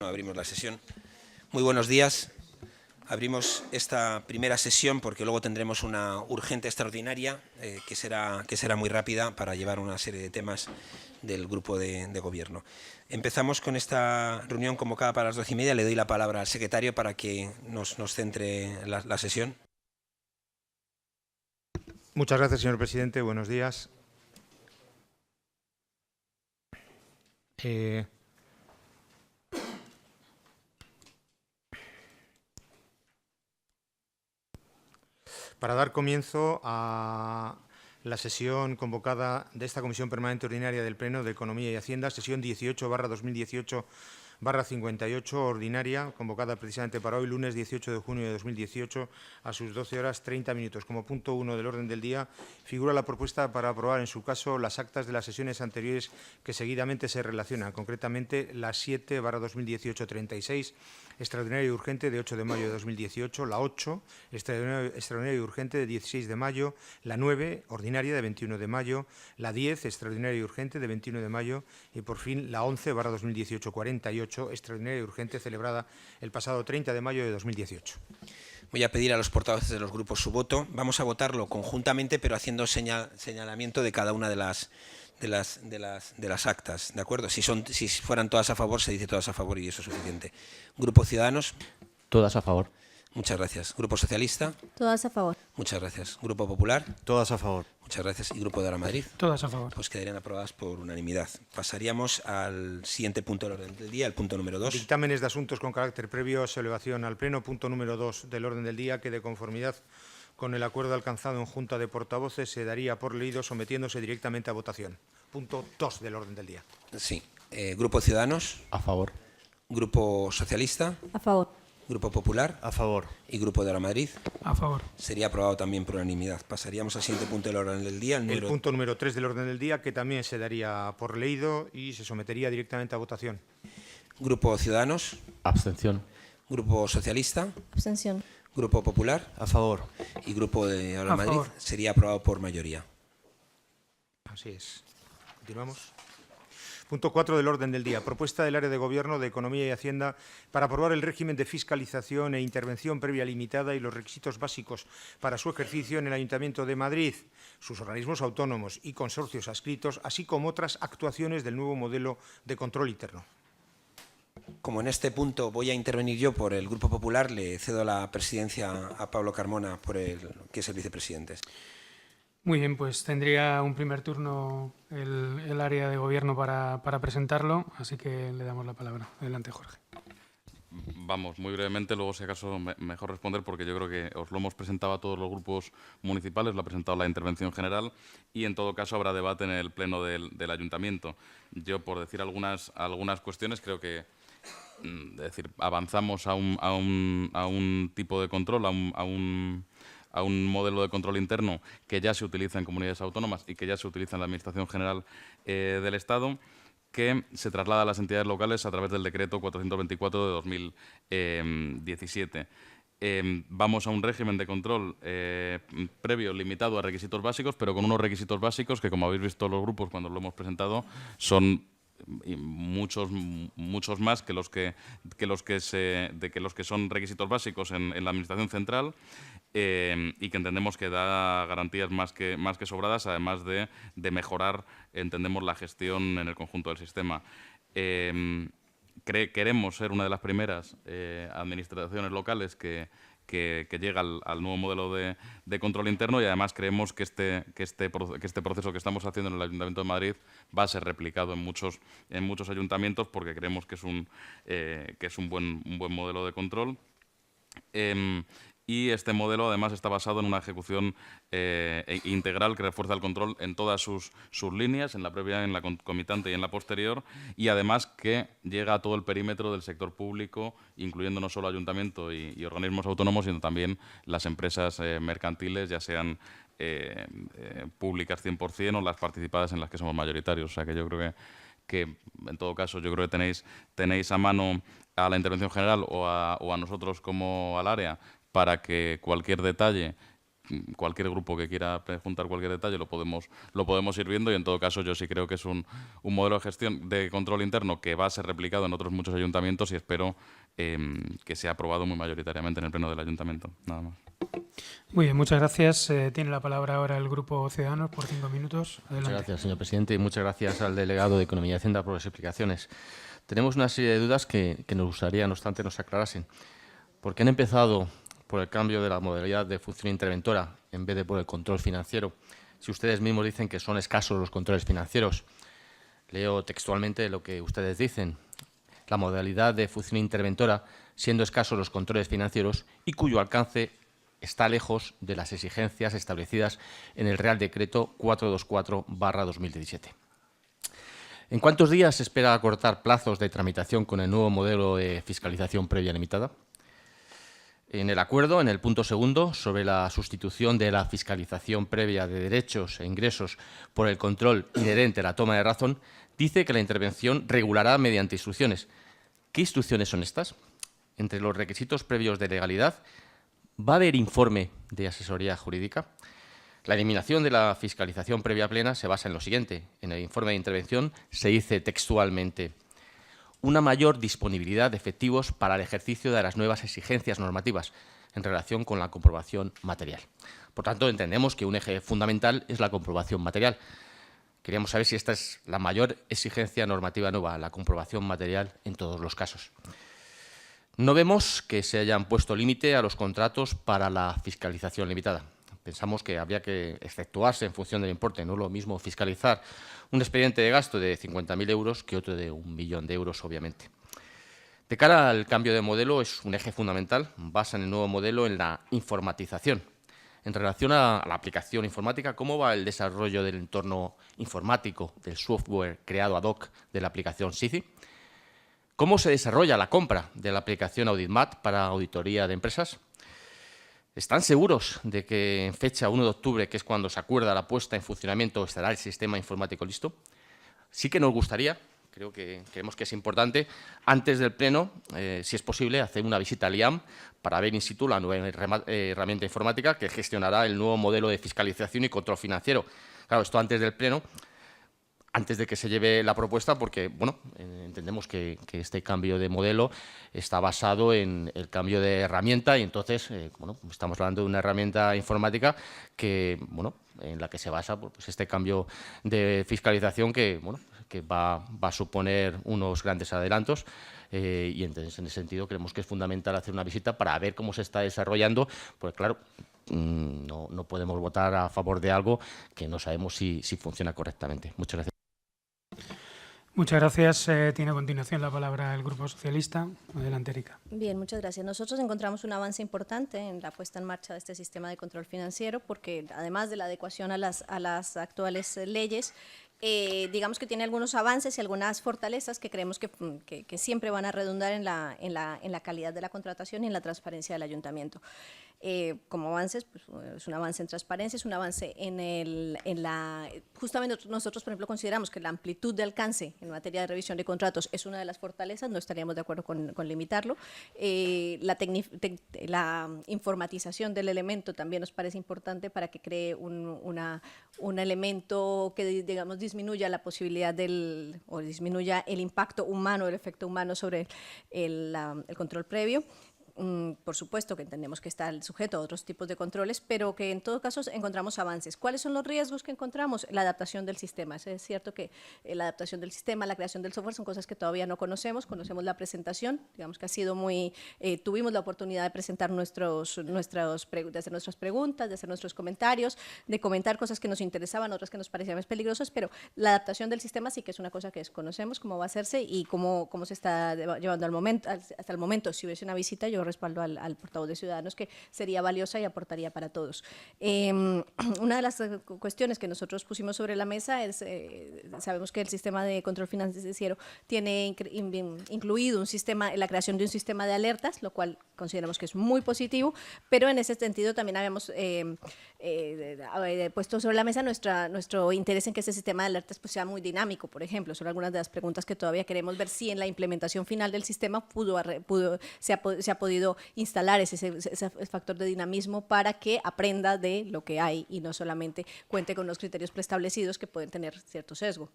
Abrimos la sesión. Muy buenos días. Abrimos esta primera sesión porque luego tendremos una urgente extraordinaria que será muy rápida para llevar una serie de temas del grupo de gobierno. Empezamos con esta reunión convocada para las 12:30. Le doy la palabra al secretario para que nos centre la sesión. Muchas gracias, señor presidente. Buenos días. Para dar comienzo a la sesión convocada de esta Comisión Permanente Ordinaria del Pleno de Economía y Hacienda, sesión 18/2018/58, ordinaria, convocada precisamente para hoy, lunes 18 de junio de 2018, a sus 12:30. Como punto 1 del orden del día, figura la propuesta para aprobar, en su caso, las actas de las sesiones anteriores que seguidamente se relacionan, concretamente la 7/2018-36, extraordinaria y urgente de 8 de mayo de 2018, la 8, extraordinaria y urgente de 16 de mayo, la 9, ordinaria de 21 de mayo, la 10, extraordinaria y urgente de 21 de mayo y, por fin, la 11/2018-48, extraordinaria y urgente, celebrada el pasado 30 de mayo de 2018. Voy a pedir a los portavoces de los grupos su voto. Vamos a votarlo conjuntamente, pero haciendo señalamiento de cada una de las actas, ¿de acuerdo? Si fueran todas a favor, se dice todas a favor y eso es suficiente. Grupo Ciudadanos. Todas a favor. Muchas gracias. Grupo Socialista. Todas a favor. Muchas gracias. Grupo Popular. Todas a favor. Muchas gracias. Y Grupo de Ahora Madrid. Todas a favor. Pues quedarían aprobadas por unanimidad. Pasaríamos al siguiente punto del orden del día, el punto número 2. Dictámenes de asuntos con carácter previo a su elevación al Pleno. Punto número 2 del orden del día, que de conformidad con el acuerdo alcanzado en Junta de Portavoces se daría por leído, sometiéndose directamente a votación. Punto 2 del orden del día. Sí. Grupo Ciudadanos. A favor. Grupo Socialista. A favor. Grupo Popular. A favor. Y Grupo de Ahora Madrid. A favor. Sería aprobado también por unanimidad. Pasaríamos al siguiente punto del orden del día. El punto número 3 del orden del día, que también se daría por leído y se sometería directamente a votación. Grupo Ciudadanos. Abstención. Grupo Socialista. Abstención. Grupo Popular. A favor. Y Grupo de Ahora A Madrid. favor. Sería aprobado por mayoría. Así es. Continuamos. Punto 4 del orden del día. Propuesta del Área de Gobierno de Economía y Hacienda para aprobar el régimen de fiscalización e intervención previa limitada y los requisitos básicos para su ejercicio en el Ayuntamiento de Madrid, sus organismos autónomos y consorcios adscritos, así como otras actuaciones del nuevo modelo de control interno. Como en este punto voy a intervenir yo por el Grupo Popular, le cedo la presidencia a Pablo Carmona, que es el vicepresidente. Muy bien, pues tendría un primer turno el área de gobierno para presentarlo, así que le damos la palabra. Adelante, Jorge. Vamos, muy brevemente, luego si acaso mejor responder porque yo creo que os lo hemos presentado a todos los grupos municipales, lo ha presentado la intervención general y en todo caso habrá debate en el pleno del ayuntamiento. Yo, por decir algunas cuestiones, creo que avanzamos a un tipo de control, a un modelo de control interno que ya se utiliza en comunidades autónomas y que ya se utiliza en la Administración General del Estado, que se traslada a las entidades locales a través del decreto 424 de 2017. Vamos a un régimen de control previo limitado a requisitos básicos, pero con unos requisitos básicos que, como habéis visto los grupos cuando lo hemos presentado, son muchos más que los que son requisitos básicos en la Administración Central y que entendemos que da garantías más que sobradas, además de mejorar, entendemos, la gestión en el conjunto del sistema. Queremos ser una de las primeras administraciones locales que llega al nuevo modelo de control interno y además creemos que este proceso que estamos haciendo en el Ayuntamiento de Madrid va a ser replicado en muchos ayuntamientos porque creemos que es un buen modelo de control. Y este modelo, además, está basado en una ejecución integral que refuerza el control en todas sus líneas, en la previa, en la concomitante y en la posterior, y además que llega a todo el perímetro del sector público, incluyendo no solo ayuntamiento y organismos autónomos, sino también las empresas mercantiles, ya sean públicas 100% o las participadas en las que somos mayoritarios. O sea que yo creo que en todo caso, yo creo que tenéis a mano a la intervención general o a nosotros como al área para que cualquier detalle cualquier grupo que quiera preguntar cualquier detalle lo podemos ir viendo, y en todo caso yo sí creo que es un modelo de gestión de control interno que va a ser replicado en otros muchos ayuntamientos, y espero que sea aprobado muy mayoritariamente en el pleno del ayuntamiento. Nada más. Muy bien, muchas gracias. Tiene la palabra ahora el Grupo Ciudadanos por 5 minutos. Adelante. Muchas gracias, señor presidente, y muchas gracias al delegado de Economía y Hacienda por las explicaciones. Tenemos una serie de dudas que nos gustaría, no obstante, nos aclarasen. ¿Por qué han empezado por el cambio de la modalidad de función interventora en vez de por el control financiero? Si ustedes mismos dicen que son escasos los controles financieros. Leo textualmente lo que ustedes dicen. La modalidad de función interventora, siendo escasos los controles financieros y cuyo alcance está lejos de las exigencias establecidas en el Real Decreto 424/2017. ¿En cuántos días se espera acortar plazos de tramitación con el nuevo modelo de fiscalización previa limitada? En el acuerdo, en el punto segundo, sobre la sustitución de la fiscalización previa de derechos e ingresos por el control inherente a la toma de razón, dice que la intervención regulará mediante instrucciones. ¿Qué instrucciones son estas? Entre los requisitos previos de legalidad, ¿va a haber informe de asesoría jurídica? La eliminación de la fiscalización previa plena se basa en lo siguiente. En el informe de intervención se dice textualmente: una mayor disponibilidad de efectivos para el ejercicio de las nuevas exigencias normativas en relación con la comprobación material. Por tanto, entendemos que un eje fundamental es la comprobación material. Queríamos saber si esta es la mayor exigencia normativa nueva, la comprobación material en todos los casos. No vemos que se hayan puesto límite a los contratos para la fiscalización limitada. Pensamos que habría que exceptuarse en función del importe. No es lo mismo fiscalizar un expediente de gasto de 50.000 euros que otro de 1 millón de euros, obviamente. De cara al cambio de modelo, es un eje fundamental. Basan el nuevo modelo en la informatización. En relación a la aplicación informática, ¿cómo va el desarrollo del entorno informático, del software creado ad hoc de la aplicación SICI? ¿Cómo se desarrolla la compra de la aplicación AuditMat para auditoría de empresas? ¿Están seguros de que en fecha 1 de octubre, que es cuando se acuerda la puesta en funcionamiento, estará el sistema informático listo? Sí que nos gustaría, creemos que es importante, antes del Pleno, si es posible, hacer una visita al IAM para ver in situ la nueva herramienta informática que gestionará el nuevo modelo de fiscalización y control financiero. Claro, esto antes del Pleno, antes de que se lleve la propuesta, porque bueno, entendemos que este cambio de modelo está basado en el cambio de herramienta, y entonces bueno, estamos hablando de una herramienta informática que, bueno, en la que se basa pues, este cambio de fiscalización que, bueno, que va a suponer unos grandes adelantos, y entonces en ese sentido creemos que es fundamental hacer una visita para ver cómo se está desarrollando, porque claro, no podemos votar a favor de algo que no sabemos si funciona correctamente. Muchas gracias. Muchas gracias. Tiene a continuación la palabra el Grupo Socialista. Adelante, Erika. Bien, muchas gracias. Nosotros encontramos un avance importante en la puesta en marcha de este sistema de control financiero, porque además de la adecuación a las actuales leyes, digamos que tiene algunos avances y algunas fortalezas que creemos que siempre van a redundar en la calidad de la contratación y en la transparencia del ayuntamiento. Como avances, pues, es un avance en transparencia, es un avance justamente nosotros, por ejemplo, consideramos que la amplitud de alcance en materia de revisión de contratos es una de las fortalezas, no estaríamos de acuerdo con limitarlo. La informatización del elemento también nos parece importante para que cree un elemento que, digamos, disminuya la posibilidad o disminuya el impacto humano, el efecto humano sobre el control previo. Por supuesto que entendemos que está sujeto a otros tipos de controles, pero que en todo caso encontramos avances. ¿Cuáles son los riesgos que encontramos? La adaptación del sistema. Es cierto que la adaptación del sistema, la creación del software son cosas que todavía no conocemos la presentación, digamos que ha sido tuvimos la oportunidad de presentar de hacer nuestras preguntas, de hacer nuestros comentarios, de comentar cosas que nos interesaban, otras que nos parecían más peligrosas, pero la adaptación del sistema sí que es una cosa que desconocemos, cómo va a hacerse y cómo se está llevando hasta el momento. Si hubiese una visita, yo respaldo al portavoz de Ciudadanos, que sería valiosa y aportaría para todos. Una de las cuestiones que nosotros pusimos sobre la mesa es, sabemos que el sistema de control financiero tiene incluido la creación de un sistema de alertas, lo cual consideramos que es muy positivo, pero en ese sentido también habíamos puesto sobre la mesa nuestro interés en que ese sistema de alertas pues, sea muy dinámico, por ejemplo. Son algunas de las preguntas que todavía queremos ver si en la implementación final del sistema se ha podido podido instalar ese factor de dinamismo para que aprenda de lo que hay y no solamente cuente con unos criterios preestablecidos que pueden tener cierto sesgo.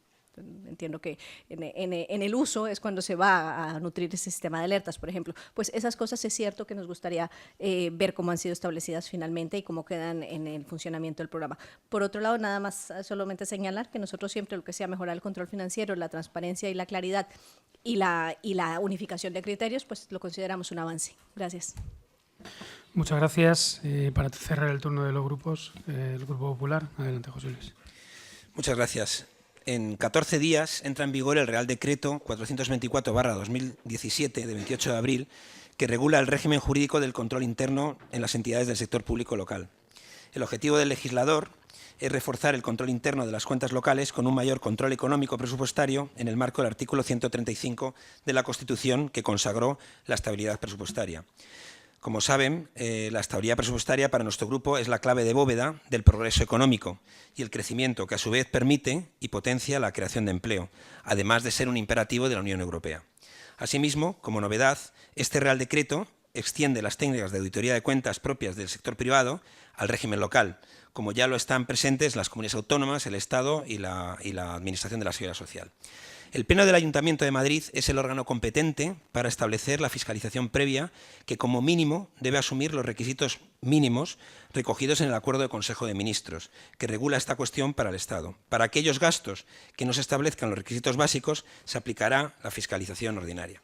Entiendo que en el uso es cuando se va a nutrir ese sistema de alertas, por ejemplo. Pues esas cosas es cierto que nos gustaría ver cómo han sido establecidas finalmente y cómo quedan en el funcionamiento del programa. Por otro lado, nada más solamente señalar que nosotros siempre lo que sea mejorar el control financiero, la transparencia y la claridad y la unificación de criterios, pues lo consideramos un avance. Gracias. Muchas gracias. Para cerrar el turno de los grupos, el Grupo Popular. Adelante, José Luis. Muchas gracias. En 14 días entra en vigor el Real Decreto 424/2017 de 28 de abril que regula el régimen jurídico del control interno en las entidades del sector público local. El objetivo del legislador es reforzar el control interno de las cuentas locales con un mayor control económico presupuestario en el marco del artículo 135 de la Constitución que consagró la estabilidad presupuestaria. Como saben, la estabilidad presupuestaria para nuestro grupo es la clave de bóveda del progreso económico y el crecimiento que a su vez permite y potencia la creación de empleo, además de ser un imperativo de la Unión Europea. Asimismo, como novedad, este Real Decreto extiende las técnicas de auditoría de cuentas propias del sector privado al régimen local, como ya lo están presentes las comunidades autónomas, el Estado y la Administración de la Seguridad Social. El Pleno del Ayuntamiento de Madrid es el órgano competente para establecer la fiscalización previa que, como mínimo, debe asumir los requisitos mínimos recogidos en el Acuerdo de Consejo de Ministros, que regula esta cuestión para el Estado. Para aquellos gastos que no se establezcan los requisitos básicos, se aplicará la fiscalización ordinaria.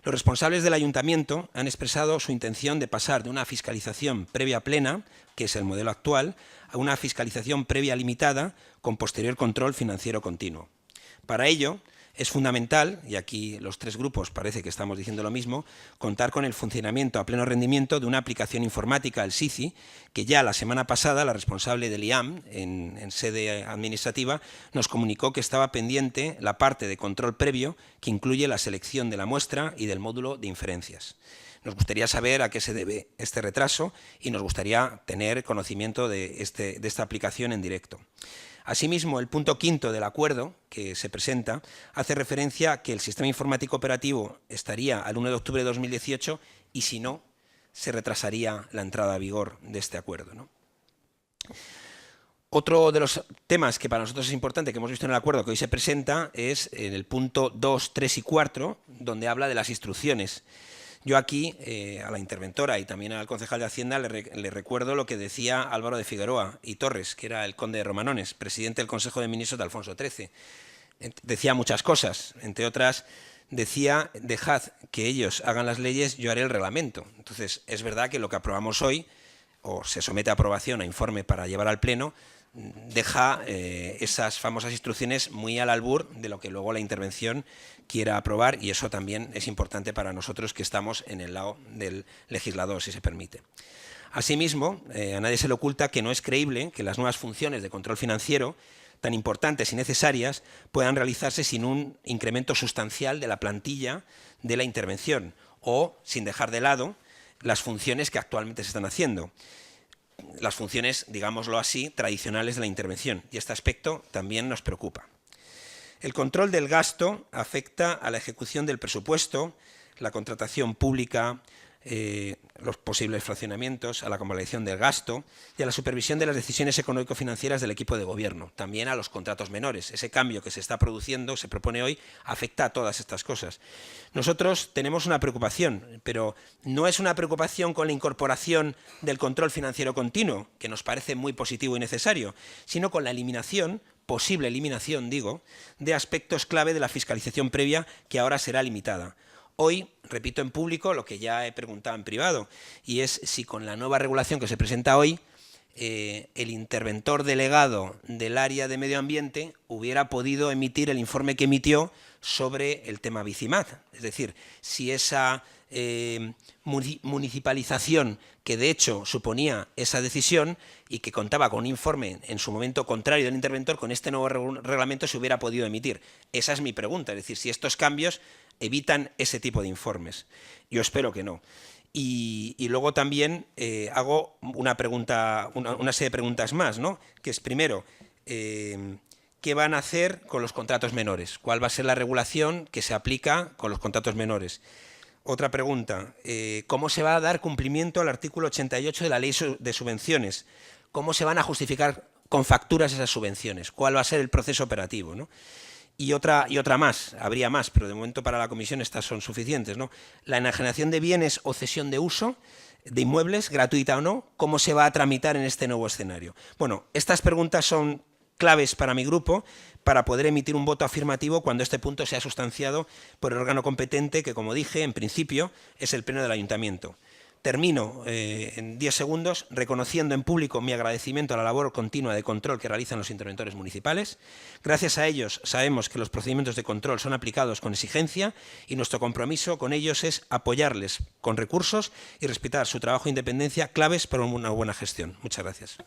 Los responsables del Ayuntamiento han expresado su intención de pasar de una fiscalización previa plena, que es el modelo actual, a una fiscalización previa limitada con posterior control financiero continuo. Para ello, es fundamental, y aquí los tres grupos parece que estamos diciendo lo mismo, contar con el funcionamiento a pleno rendimiento de una aplicación informática, el SICI, que ya la semana pasada la responsable del IAM, en sede administrativa, nos comunicó que estaba pendiente la parte de control previo que incluye la selección de la muestra y del módulo de inferencias. Nos gustaría saber a qué se debe este retraso y nos gustaría tener conocimiento de esta aplicación en directo. Asimismo, el punto 5 del acuerdo que se presenta hace referencia a que el sistema informático operativo estaría al 1 de octubre de 2018 y, si no, se retrasaría la entrada a vigor de este acuerdo, ¿no? Otro de los temas que para nosotros es importante, que hemos visto en el acuerdo que hoy se presenta, es en el punto 2, 3 y 4, donde habla de las instrucciones. Yo aquí, a la interventora y también al concejal de Hacienda, le recuerdo lo que decía Álvaro de Figueroa y Torres, que era el conde de Romanones, presidente del Consejo de Ministros de Alfonso XIII. Decía muchas cosas, entre otras, decía, dejad que ellos hagan las leyes, yo haré el reglamento. Entonces, es verdad que lo que aprobamos hoy, o se somete a aprobación, a informe para llevar al Pleno, deja esas famosas instrucciones muy al albur de lo que luego la intervención quiera aprobar, y eso también es importante para nosotros que estamos en el lado del legislador, si se permite. Asimismo, a nadie se le oculta que no es creíble que las nuevas funciones de control financiero, tan importantes y necesarias, puedan realizarse sin un incremento sustancial de la plantilla de la intervención o sin dejar de lado las funciones que actualmente se están haciendo. Las funciones, digámoslo así, tradicionales de la intervención, y este aspecto también nos preocupa. El control del gasto afecta a la ejecución del presupuesto, la contratación pública, los posibles fraccionamientos, a la convalidación del gasto y a la supervisión de las decisiones económico-financieras del equipo de gobierno, también a los contratos menores. Ese cambio que se está produciendo, se propone hoy, afecta a todas estas cosas. Nosotros tenemos una preocupación, pero no es una preocupación con la incorporación del control financiero continuo, que nos parece muy positivo y necesario, sino con la eliminación, posible eliminación, digo, de aspectos clave de la fiscalización previa, que ahora será limitada. Hoy, repito en público lo que ya he preguntado en privado, y es si con la nueva regulación que se presenta hoy, el interventor delegado del área de medio ambiente hubiera podido emitir el informe que emitió sobre el tema Bicimat. Es decir, si esa municipalización que de hecho suponía esa decisión y que contaba con un informe en su momento contrario del interventor, con este nuevo reglamento se hubiera podido emitir. Esa es mi pregunta, es decir, si estos cambios evitan ese tipo de informes. Yo espero que no. Y luego también hago una serie de preguntas más, ¿no? Que es, primero, ¿qué van a hacer con los contratos menores? ¿Cuál va a ser la regulación que se aplica con los contratos menores? Otra pregunta, ¿cómo se va a dar cumplimiento al artículo 88 de la Ley de Subvenciones? ¿Cómo se van a justificar con facturas esas subvenciones? ¿Cuál va a ser el proceso operativo, ¿no? Y otra más, habría más, pero de momento para la comisión estas son suficientes, ¿no? La enajenación de bienes o cesión de uso de inmuebles, gratuita o no, ¿cómo se va a tramitar en este nuevo escenario? Bueno, estas preguntas son claves para mi grupo para poder emitir un voto afirmativo cuando este punto sea sustanciado por el órgano competente que, como dije, en principio es el Pleno del Ayuntamiento. Termino en 10 segundos reconociendo en público mi agradecimiento a la labor continua de control que realizan los interventores municipales. Gracias a ellos sabemos que los procedimientos de control son aplicados con exigencia y nuestro compromiso con ellos es apoyarles con recursos y respetar su trabajo e independencia, claves para una buena gestión. Muchas gracias.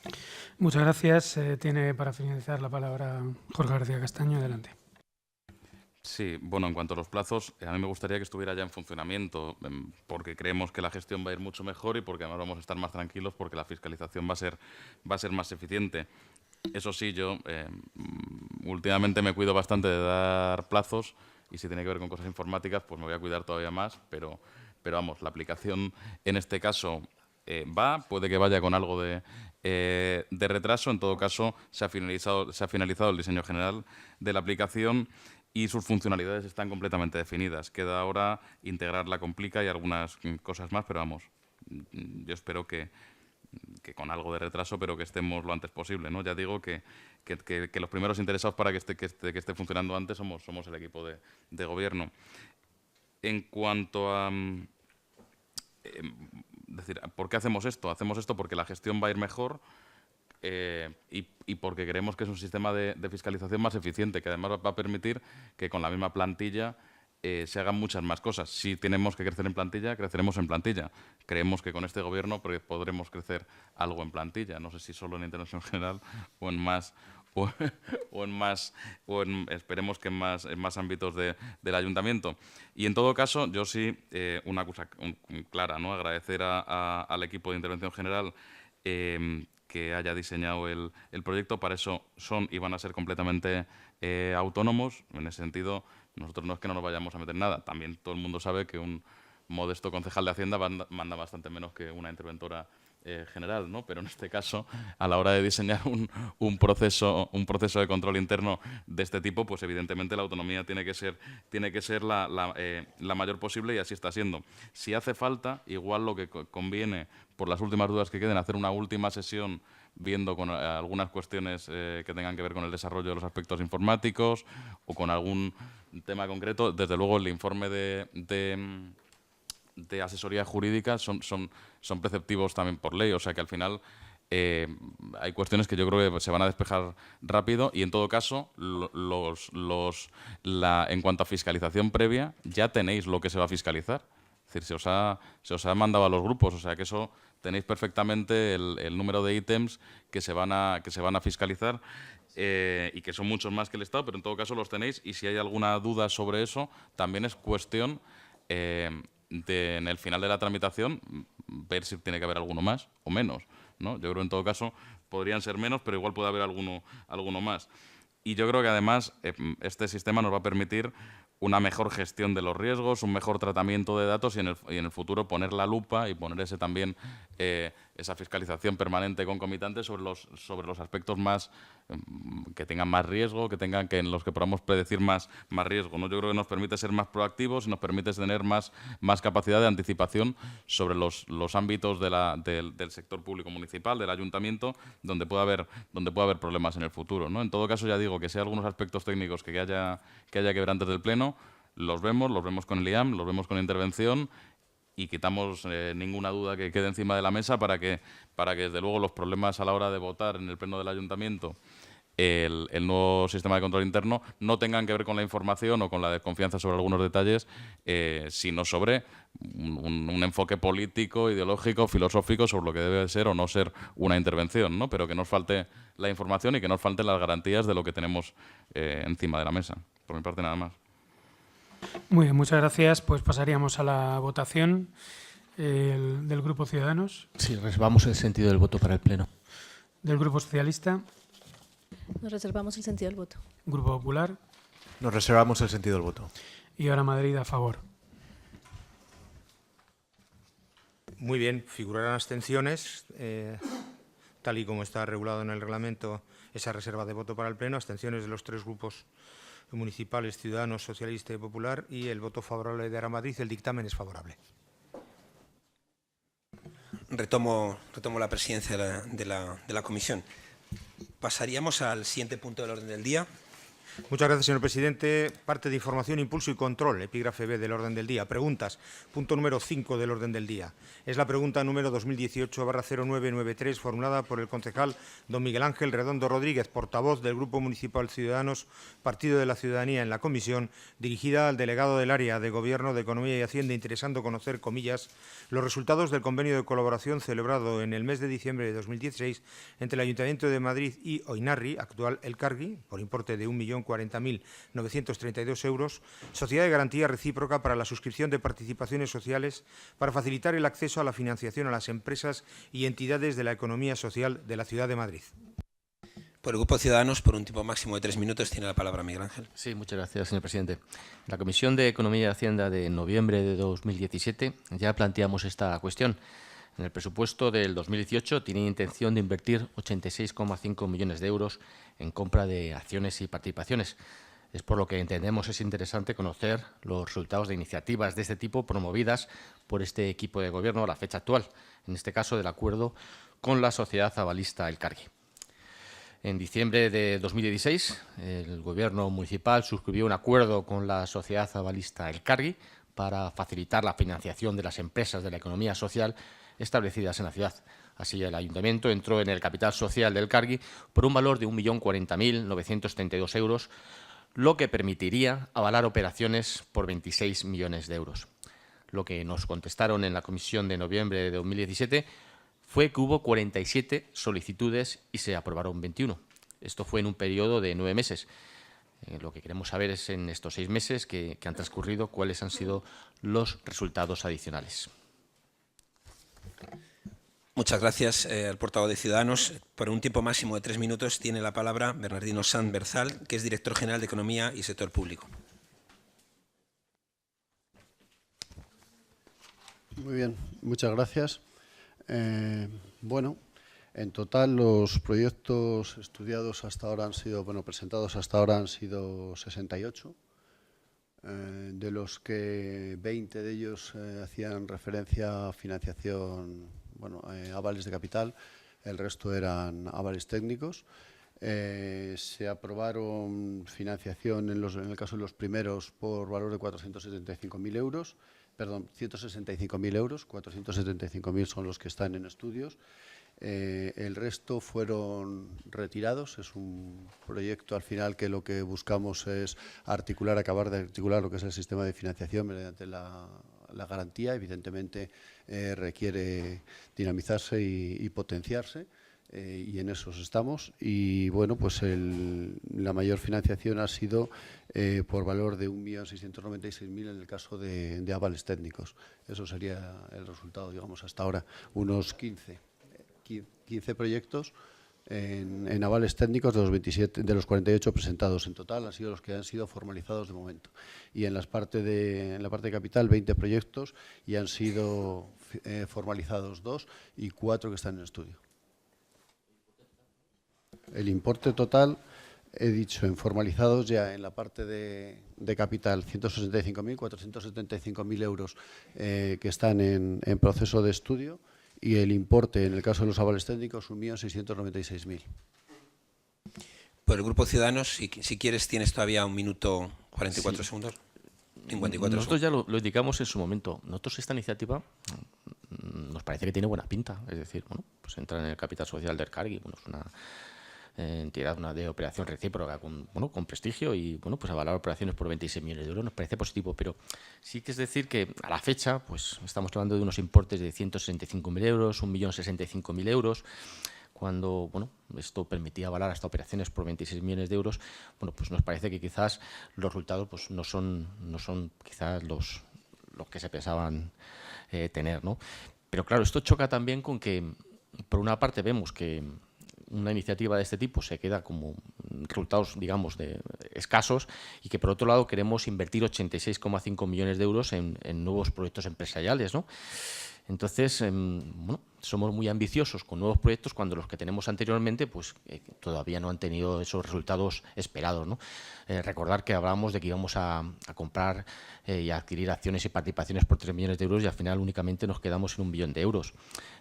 Muchas gracias. Tiene para finalizar la palabra Jorge García Castaño. Adelante. Sí, bueno, en cuanto a los plazos, a mí me gustaría que estuviera ya en funcionamiento, porque creemos que la gestión va a ir mucho mejor y porque además vamos a estar más tranquilos porque la fiscalización va a ser más eficiente. Eso sí, yo últimamente me cuido bastante de dar plazos y si tiene que ver con cosas informáticas, pues me voy a cuidar todavía más, pero vamos, la aplicación en este caso puede que vaya con algo de retraso. En todo caso, se ha finalizado el diseño general de la aplicación y sus funcionalidades están completamente definidas. Queda ahora integrarla con Plica y algunas cosas más, pero vamos, yo espero que con algo de retraso, pero que estemos lo antes posible, ¿no? Ya digo que los primeros interesados para que esté funcionando antes somos el equipo de gobierno. En cuanto a decir, ¿por qué hacemos esto? Hacemos esto porque la gestión va a ir mejor y porque creemos que es un sistema de fiscalización más eficiente, que además va a permitir que con la misma plantilla se hagan muchas más cosas. Si tenemos que crecer en plantilla, creceremos en plantilla. Creemos que con este gobierno podremos crecer algo en plantilla. No sé si solo en intervención general o en más, esperemos que en más ámbitos del ayuntamiento. Y en todo caso, yo sí, una cosa clara, ¿no? Agradecer al equipo de intervención general que haya diseñado el proyecto. Para eso son y van a ser completamente autónomos. En ese sentido, nosotros no es que no nos vayamos a meter nada. También todo el mundo sabe que un modesto concejal de Hacienda manda bastante menos que una interventora general, ¿no? Pero en este caso, a la hora de diseñar un proceso de control interno de este tipo, pues evidentemente la autonomía tiene que ser la mayor posible y así está siendo. Si hace falta, igual lo que conviene, por las últimas dudas que queden, hacer una última sesión viendo con algunas cuestiones que tengan que ver con el desarrollo de los aspectos informáticos o con algún tema concreto. Desde luego, el informe de asesoría jurídica son preceptivos también por ley, o sea que al final hay cuestiones que yo creo que se van a despejar rápido y en todo caso en cuanto a fiscalización previa ya tenéis lo que se va a fiscalizar, es decir, se os ha mandado a los grupos, o sea que eso tenéis perfectamente el número de ítems que se van a fiscalizar y que son muchos más que el Estado, pero en todo caso los tenéis y si hay alguna duda sobre eso también es cuestión en el final de la tramitación ver si tiene que haber alguno más o menos, ¿no? Yo creo que en todo caso podrían ser menos, pero igual puede haber alguno más. Y yo creo que además este sistema nos va a permitir una mejor gestión de los riesgos, un mejor tratamiento de datos y en el futuro poner la lupa y poner también esa fiscalización permanente concomitante sobre los aspectos más que tengan más riesgo, en los que podamos predecir más riesgo, ¿no? Yo creo que nos permite ser más proactivos y nos permite tener más capacidad de anticipación sobre los ámbitos del sector público municipal, del ayuntamiento, donde pueda haber problemas en el futuro, ¿no? En todo caso, ya digo que si hay algunos aspectos técnicos que haya que ver antes del Pleno, los vemos con el IAM, los vemos con intervención y quitamos ninguna duda que quede encima de la mesa para que desde luego los problemas a la hora de votar en el Pleno del Ayuntamiento el nuevo sistema de control interno no tengan que ver con la información o con la desconfianza sobre algunos detalles, sino sobre un enfoque político, ideológico, filosófico sobre lo que debe ser o no ser una intervención, ¿no? Pero que nos falte la información y que nos falten las garantías de lo que tenemos encima de la mesa. Por mi parte, nada más. Muy bien, muchas gracias. Pues pasaríamos a la votación del Grupo Ciudadanos. Sí, reservamos el sentido del voto para el Pleno. Del Grupo Socialista. Nos reservamos el sentido del voto. Grupo Popular. Nos reservamos el sentido del voto. Y ahora Madrid a favor. Muy bien, figurarán abstenciones, tal y como está regulado en el reglamento, esa reserva de voto para el Pleno, abstenciones de los 3 grupos municipales, Ciudadanos, Socialista y Popular, y el voto favorable de Ahora Madrid. El dictamen es favorable. Retomo la presidencia de la comisión. Pasaríamos al siguiente punto del orden del día. Muchas gracias, señor presidente. Parte de información, impulso y control, epígrafe B del orden del día. Preguntas. Punto número 5 del orden del día. Es la pregunta número 2018/0993, formulada por el concejal don Miguel Ángel Redondo Rodríguez, portavoz del Grupo Municipal Ciudadanos, Partido de la Ciudadanía en la comisión, dirigida al delegado del área de Gobierno de Economía y Hacienda, interesando conocer, comillas, los resultados del convenio de colaboración celebrado en el mes de diciembre de 2016 entre el Ayuntamiento de Madrid y Oinarri, actual Elkargi, por importe de 1.040.932 euros, Sociedad de Garantía Recíproca para la suscripción de participaciones sociales para facilitar el acceso a la financiación a las empresas y entidades de la economía social de la Ciudad de Madrid. Por el Grupo Ciudadanos, por un tiempo máximo de 3 minutos, tiene la palabra Miguel Ángel. Sí, muchas gracias, señor presidente. En la Comisión de Economía y Hacienda de noviembre de 2017 ya planteamos esta cuestión. En el presupuesto del 2018 tiene intención de invertir 86,5 millones de euros en compra de acciones y participaciones. Es por lo que entendemos es interesante conocer los resultados de iniciativas de este tipo promovidas por este equipo de gobierno a la fecha actual, en este caso del acuerdo con la sociedad avalista Elkargi. En diciembre de 2016, el Gobierno municipal suscribió un acuerdo con la sociedad avalista Elkargi para facilitar la financiación de las empresas de la economía social establecidas en la ciudad. Así, el Ayuntamiento entró en el capital social del Elkargi por un valor de 1.040.932 euros, lo que permitiría avalar operaciones por 26 millones de euros. Lo que nos contestaron en la comisión de noviembre de 2017 fue que hubo 47 solicitudes y se aprobaron 21. Esto fue en un periodo de 9 meses. Lo que queremos saber es, en estos 6 meses que han transcurrido, cuáles han sido los resultados adicionales. Muchas gracias al portavoz de Ciudadanos. Por un tiempo máximo de 3 minutos tiene la palabra Bernardino Sanz Berzal, que es director general de Economía y Sector Público. Muy bien, muchas gracias. Bueno, en total los proyectos estudiados hasta ahora han sido, presentados hasta ahora han sido 68, de los que 20 de ellos hacían referencia a financiación, avales de capital, el resto eran avales técnicos. Se aprobaron financiación en el caso de los primeros por valor de 475.000 euros. Perdón, 165.000 euros, 475.000 son los que están en estudios. El resto fueron retirados. Es un proyecto al final que lo que buscamos es acabar de articular lo que es el sistema de financiación mediante la garantía. Evidentemente requiere dinamizarse y potenciarse. Y en esos estamos. Y bueno, pues la mayor financiación ha sido por valor de 1.696.000 en el caso de avales técnicos. Eso sería el resultado, digamos, hasta ahora. Unos 15 proyectos en avales técnicos de los 48 presentados en total han sido los que han sido formalizados de momento. Y en la parte de capital 20 proyectos y han sido formalizados 2 y 4 que están en estudio. El importe total, he dicho, en formalizados ya en la parte de capital, 165.000, 475.000 euros que están en proceso de estudio, y el importe, en el caso de los avales técnicos, 1.696.000. Por el Grupo Ciudadanos, si quieres, tienes todavía 1 minuto 44 segundos. 54 Nosotros ya lo indicamos en su momento. Nosotros esta iniciativa nos parece que tiene buena pinta. Es decir, pues entra en el capital social del Elkargi. Es una entidad de operación recíproca con prestigio y pues avalar operaciones por 26 millones de euros nos parece positivo, pero sí que es decir que a la fecha pues estamos hablando de unos importes de 165.000 euros, 1.065.000 euros. Cuando esto permitía avalar hasta operaciones por 26 millones de euros, pues nos parece que quizás los resultados pues no son quizás los que se pensaban tener, ¿no? Pero claro, esto choca también con que, por una parte, vemos que una iniciativa de este tipo se queda como resultados, digamos, escasos, y que por otro lado queremos invertir 86,5 millones de euros en nuevos proyectos empresariales, ¿no? Entonces, bueno, somos muy ambiciosos con nuevos proyectos cuando los que tenemos anteriormente pues, todavía no han tenido esos resultados esperados, ¿no? Recordar que hablábamos de que íbamos a comprar y a adquirir acciones y participaciones por 3 millones de euros y al final únicamente nos quedamos en 1 millón de euros.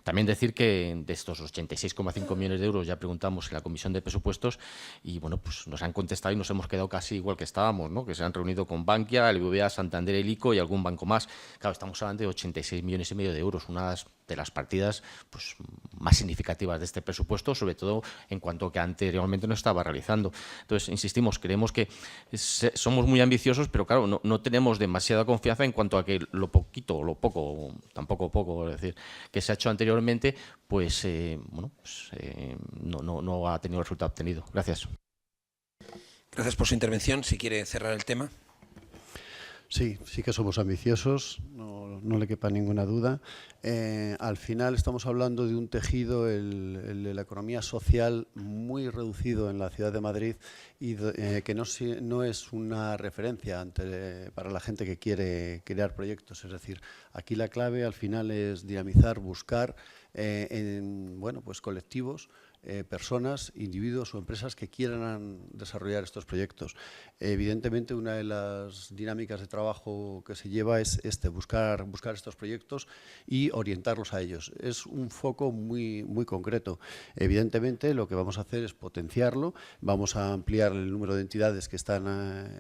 También decir que de estos 86,5 millones de euros ya preguntamos en la Comisión de Presupuestos y bueno, pues nos han contestado y nos hemos quedado casi igual que estábamos, ¿no? Que se han reunido con Bankia, el BBVA, Santander, el ICO y algún banco más. Claro, estamos hablando de 86,5 millones de euros, una de las partidas pues, más significativas de este presupuesto, sobre todo en cuanto que anteriormente no estaba realizando. Entonces, insistimos, creemos que somos muy ambiciosos, pero claro, no tenemos demasiada confianza en cuanto a que lo poquito, o lo poco, tampoco poco, es decir, que se ha hecho anteriormente, pues, bueno, pues, no ha tenido el resultado obtenido. Gracias. Gracias por su intervención. Si quiere cerrar el tema. Sí, sí que somos ambiciosos, no le quepa ninguna duda. Al final estamos hablando de un tejido, el de la economía social, muy reducido en la ciudad de Madrid y que no es una referencia para la gente que quiere crear proyectos. Es decir, aquí la clave al final es dinamizar, buscar bueno, pues colectivos, personas, individuos o empresas que quieran desarrollar estos proyectos. Evidentemente, una de las dinámicas de trabajo que se lleva es buscar estos proyectos y orientarlos a ellos. Es un foco muy concreto. Evidentemente, lo que vamos a hacer es potenciarlo, vamos a ampliar el número de entidades que están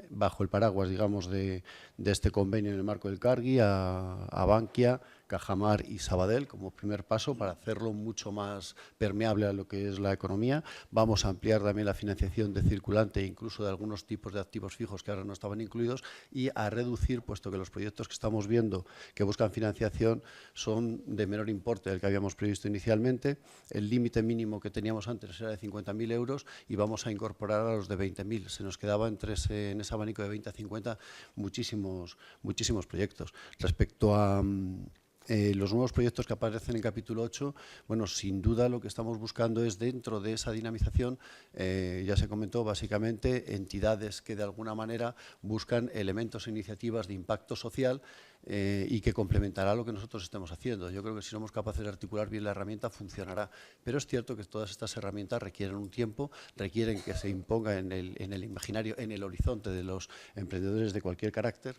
bajo el paraguas, digamos, de este convenio en el marco del Cargi, a Bankia, Cajamar y Sabadell como primer paso para hacerlo mucho más permeable a lo que es la economía. Vamos a ampliar también la financiación de circulante e incluso de algunos tipos de activos fijos que ahora no estaban incluidos y a reducir, puesto que los proyectos que estamos viendo que buscan financiación son de menor importe del que habíamos previsto inicialmente. El límite mínimo que teníamos antes era de 50.000 euros y vamos a incorporar a los de 20.000. Se nos quedaba en ese abanico de 20 a 50 muchísimos proyectos. Respecto a los nuevos proyectos que aparecen en capítulo 8, bueno, sin duda lo que estamos buscando es dentro de esa dinamización, ya se comentó, básicamente entidades que de alguna manera buscan elementos e iniciativas de impacto social y que complementará lo que nosotros estemos haciendo. Yo creo que si somos capaces de articular bien la herramienta funcionará, pero es cierto que todas estas herramientas requieren un tiempo, requieren que se imponga en el imaginario, en el horizonte de los emprendedores de cualquier carácter.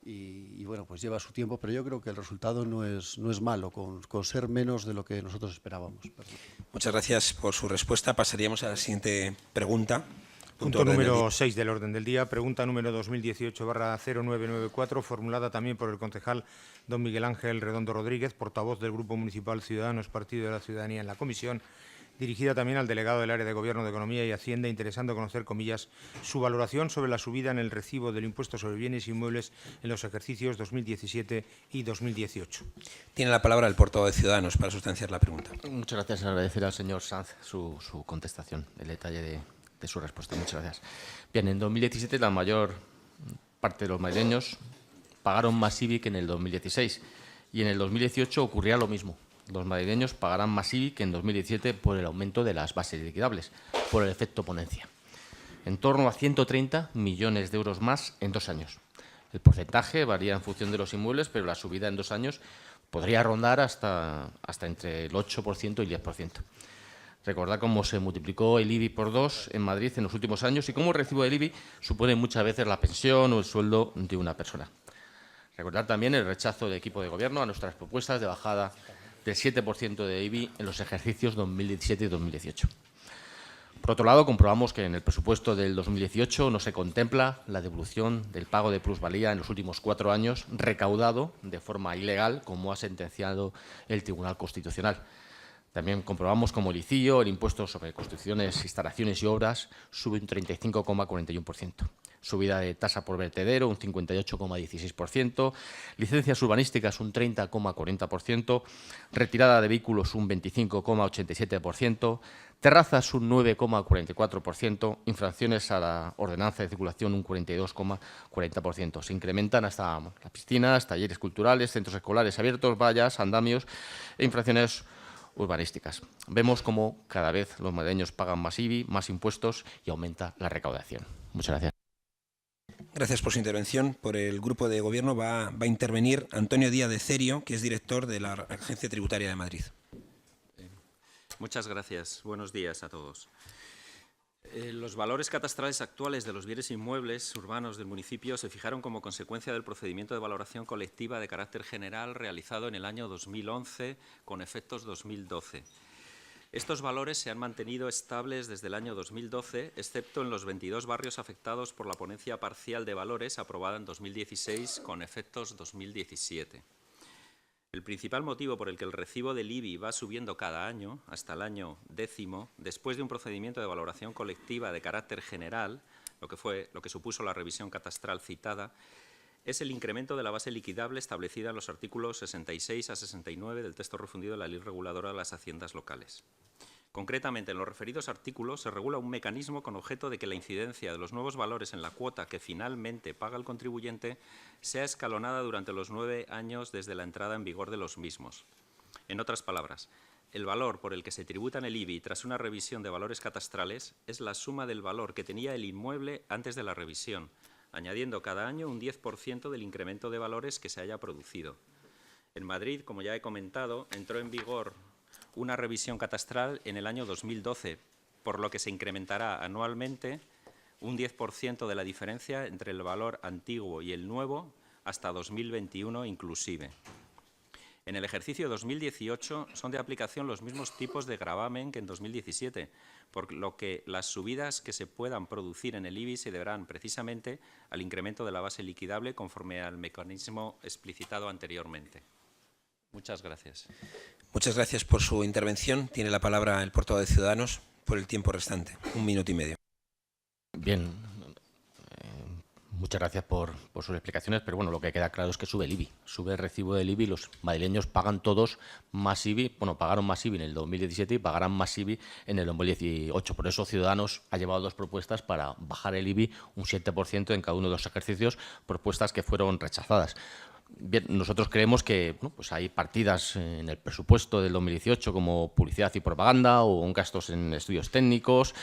Y bueno, pues lleva su tiempo, pero yo creo que el resultado no es malo, con ser menos de lo que nosotros esperábamos. Muchas gracias por su respuesta. Pasaríamos a la siguiente pregunta. Punto número 6 del orden del día, pregunta número 2018/0994, formulada también por el concejal don Miguel Ángel Redondo Rodríguez, portavoz del Grupo Municipal Ciudadanos Partido de la Ciudadanía en la comisión, dirigida también al delegado del área de Gobierno de Economía y Hacienda, interesando conocer, comillas, su valoración sobre la subida en el recibo del impuesto sobre bienes inmuebles en los ejercicios 2017 y 2018. Tiene la palabra el portavoz de Ciudadanos para sustanciar la pregunta. Muchas gracias. Agradecer al señor Sanz su contestación, el detalle de su respuesta. Muchas gracias. Bien, en 2017 la mayor parte de los madrileños pagaron más IBI que en el 2016 y en el 2018 ocurría lo mismo. Los madrileños pagarán más IBI que en 2017 por el aumento de las bases liquidables, por el efecto ponencia. En torno a 130 millones de euros más en 2 años. El porcentaje varía en función de los inmuebles, pero la subida en 2 años podría rondar hasta entre el 8% y el 10%. Recordad cómo se multiplicó el IBI por 2 en Madrid en los últimos años y cómo el recibo del IBI supone muchas veces la pensión o el sueldo de una persona. Recordar también el rechazo del equipo de gobierno a nuestras propuestas de bajada del 7% de IBI en los ejercicios 2017 y 2018. Por otro lado, comprobamos que en el presupuesto del 2018 no se contempla la devolución del pago de plusvalía en los últimos 4 años recaudado de forma ilegal, como ha sentenciado el Tribunal Constitucional. También comprobamos como el ICIO, el impuesto sobre construcciones, instalaciones y obras, sube un 35,41%. Subida de tasa por vertedero, un 58,16%, licencias urbanísticas, un 30,40%, retirada de vehículos, un 25,87%, terrazas, un 9,44%, infracciones a la ordenanza de circulación, un 42,40%. Se incrementan hasta las piscinas, talleres culturales, centros escolares abiertos, vallas, andamios e infracciones urbanísticas. Vemos cómo cada vez los madrileños pagan más IBI, más impuestos y aumenta la recaudación. Muchas gracias. Gracias por su intervención. Por el Grupo de Gobierno va a intervenir Antonio Díaz de Cerio, que es director de la Agencia Tributaria de Madrid. Muchas gracias. Buenos días a todos. Los valores catastrales actuales de los bienes inmuebles urbanos del municipio se fijaron como consecuencia del procedimiento de valoración colectiva de carácter general realizado en el año 2011 con efectos 2012. Estos valores se han mantenido estables desde el año 2012, excepto en los 22 barrios afectados por la ponencia parcial de valores aprobada en 2016 con efectos 2017. El principal motivo por el que el recibo del IBI va subiendo cada año, hasta el año 10º, después de un procedimiento de valoración colectiva de carácter general, lo que supuso la revisión catastral citada, es el incremento de la base liquidable establecida en los artículos 66 a 69 del texto refundido de la Ley Reguladora de las Haciendas Locales. Concretamente, en los referidos artículos se regula un mecanismo con objeto de que la incidencia de los nuevos valores en la cuota que finalmente paga el contribuyente sea escalonada durante los 9 años desde la entrada en vigor de los mismos. En otras palabras, el valor por el que se tributa en el IBI tras una revisión de valores catastrales es la suma del valor que tenía el inmueble antes de la revisión, añadiendo cada año un 10% del incremento de valores que se haya producido. En Madrid, como ya he comentado, entró en vigor una revisión catastral en el año 2012, por lo que se incrementará anualmente un 10% de la diferencia entre el valor antiguo y el nuevo hasta 2021 inclusive. En el ejercicio 2018 son de aplicación los mismos tipos de gravamen que en 2017, por lo que las subidas que se puedan producir en el IBI se deberán precisamente al incremento de la base liquidable conforme al mecanismo explicitado anteriormente. Muchas gracias. Muchas gracias por su intervención. Tiene la palabra el portavoz de Ciudadanos por el tiempo restante. 1 minuto y medio. Bien, muchas gracias por sus explicaciones, pero bueno, lo que queda claro es que sube el IBI, sube el recibo del IBI, los madrileños pagan todos más IBI, bueno, pagaron más IBI en el 2017 y pagarán más IBI en el 2018. Por eso Ciudadanos ha llevado 2 propuestas para bajar el IBI un 7% en cada uno de los ejercicios, propuestas que fueron rechazadas. Bien, nosotros creemos que pues hay partidas en el presupuesto del 2018 como publicidad y propaganda o gastos en estudios técnicos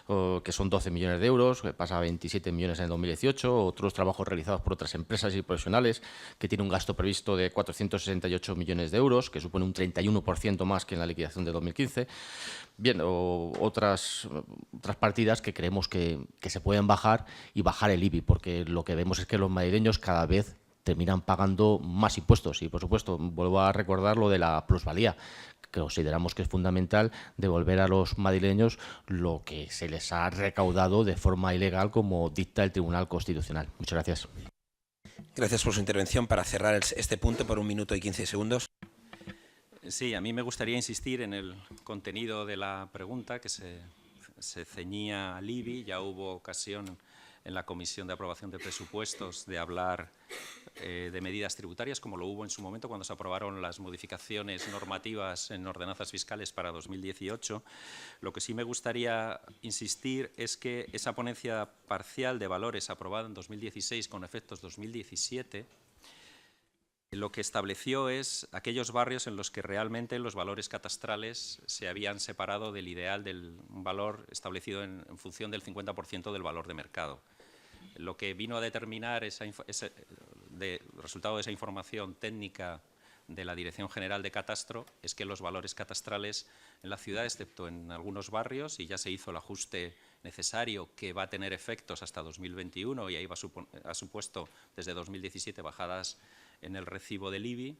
que son 12 millones de euros, que pasa a 27 millones en el 2018, otros trabajos realizados por otras empresas y profesionales que tiene un gasto previsto de 468 millones de euros, que supone un 31% más que en la liquidación de 2015. Bien, o otras partidas que creemos que se pueden bajar y bajar el IBI, porque lo que vemos es que los madrileños cada vez terminan pagando más impuestos. Y, por supuesto, vuelvo a recordar lo de la plusvalía, que consideramos que es fundamental devolver a los madrileños lo que se les ha recaudado de forma ilegal, como dicta el Tribunal Constitucional. Muchas gracias. Gracias por su intervención. Para cerrar este punto por 1 minuto y 15 segundos. Sí, a mí me gustaría insistir en el contenido de la pregunta que se ceñía al IBI. Ya hubo ocasión en la Comisión de Aprobación de Presupuestos de hablar de medidas tributarias, como lo hubo en su momento cuando se aprobaron las modificaciones normativas en ordenanzas fiscales para 2018. Lo que sí me gustaría insistir es que esa ponencia parcial de valores aprobada en 2016 con efectos 2017, lo que estableció es aquellos barrios en los que realmente los valores catastrales se habían separado del ideal del valor establecido en función del 50% del valor de mercado. Lo que vino a determinar resultado de esa información técnica de la Dirección General de Catastro es que los valores catastrales en la ciudad, excepto en algunos barrios, y ya se hizo el ajuste necesario que va a tener efectos hasta 2021 y ahí ha supuesto desde 2017 bajadas en el recibo del IBI,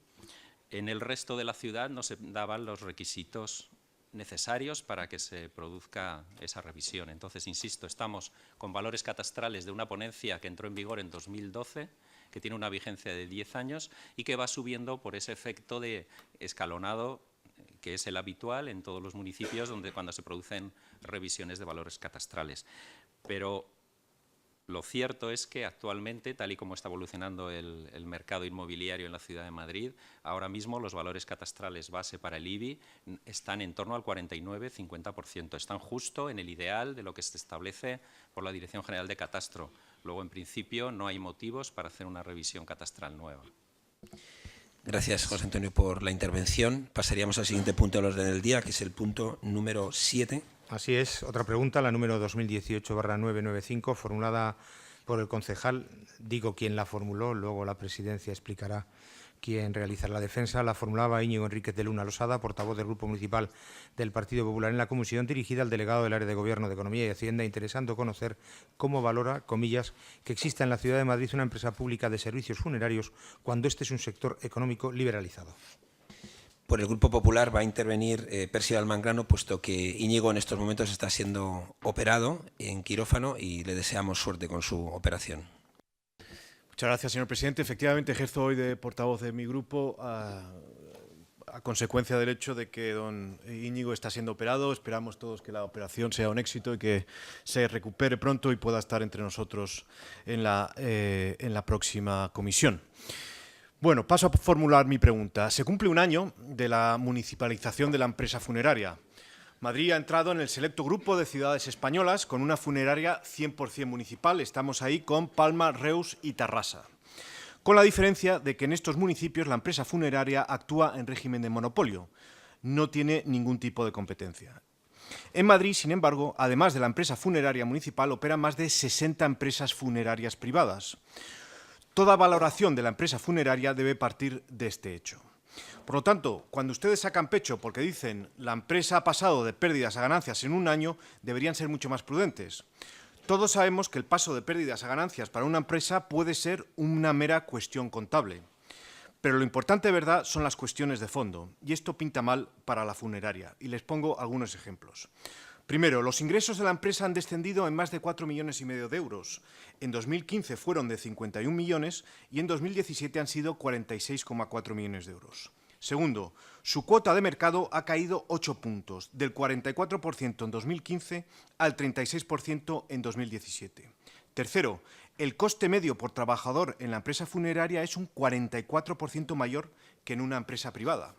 en el resto de la ciudad no se daban los requisitos necesarios para que se produzca esa revisión. Entonces, insisto, estamos con valores catastrales de una ponencia que entró en vigor en 2012, que tiene una vigencia de 10 años y que va subiendo por ese efecto de escalonado que es el habitual en todos los municipios cuando se producen revisiones de valores catastrales. Pero lo cierto es que actualmente, tal y como está evolucionando el mercado inmobiliario en la ciudad de Madrid, ahora mismo los valores catastrales base para el IBI están en torno al 49-50%. Están justo en el ideal de lo que se establece por la Dirección General de Catastro. Luego, en principio, no hay motivos para hacer una revisión catastral nueva. Gracias, José Antonio, por la intervención. Pasaríamos al siguiente punto del orden del día, que es el punto número 7. Así es. Otra pregunta, la número 2018/995, formulada por el concejal. Digo quién la formuló, luego la presidencia explicará quién realizará la defensa. La formulaba Íñigo Enríquez de Luna Losada, portavoz del Grupo Municipal del Partido Popular en la comisión, dirigida al delegado del área de Gobierno de Economía y Hacienda, interesando conocer cómo valora, comillas, que exista en la ciudad de Madrid una empresa pública de servicios funerarios cuando este es un sector económico liberalizado. Por el Grupo Popular va a intervenir Percival Mangrano, puesto que Íñigo en estos momentos está siendo operado en quirófano y le deseamos suerte con su operación. Muchas gracias, señor presidente. Efectivamente, ejerzo hoy de portavoz de mi grupo a consecuencia del hecho de que don Íñigo está siendo operado. Esperamos todos que la operación sea un éxito y que se recupere pronto y pueda estar entre nosotros en la próxima comisión. Bueno, paso a formular mi pregunta. Se cumple un año de la municipalización de la empresa funeraria. Madrid ha entrado en el selecto grupo de ciudades españolas con una funeraria 100% municipal. Estamos ahí con Palma, Reus y Tarrasa. Con la diferencia de que en estos municipios la empresa funeraria actúa en régimen de monopolio. No tiene ningún tipo de competencia. En Madrid, sin embargo, además de la empresa funeraria municipal, operan más de 60 empresas funerarias privadas. Toda valoración de la empresa funeraria debe partir de este hecho. Por lo tanto, cuando ustedes sacan pecho porque dicen la empresa ha pasado de pérdidas a ganancias en un año, deberían ser mucho más prudentes. Todos sabemos que el paso de pérdidas a ganancias para una empresa puede ser una mera cuestión contable. Pero lo importante de verdad son las cuestiones de fondo, y esto pinta mal para la funeraria. Y les pongo algunos ejemplos. Primero, los ingresos de la empresa han descendido en más de 4,5 millones de euros. En 2015 fueron de 51 millones y en 2017 han sido 46,4 millones de euros. Segundo, su cuota de mercado ha caído 8 puntos, del 44% en 2015 al 36% en 2017. Tercero, el coste medio por trabajador en la empresa funeraria es un 44% mayor que en una empresa privada.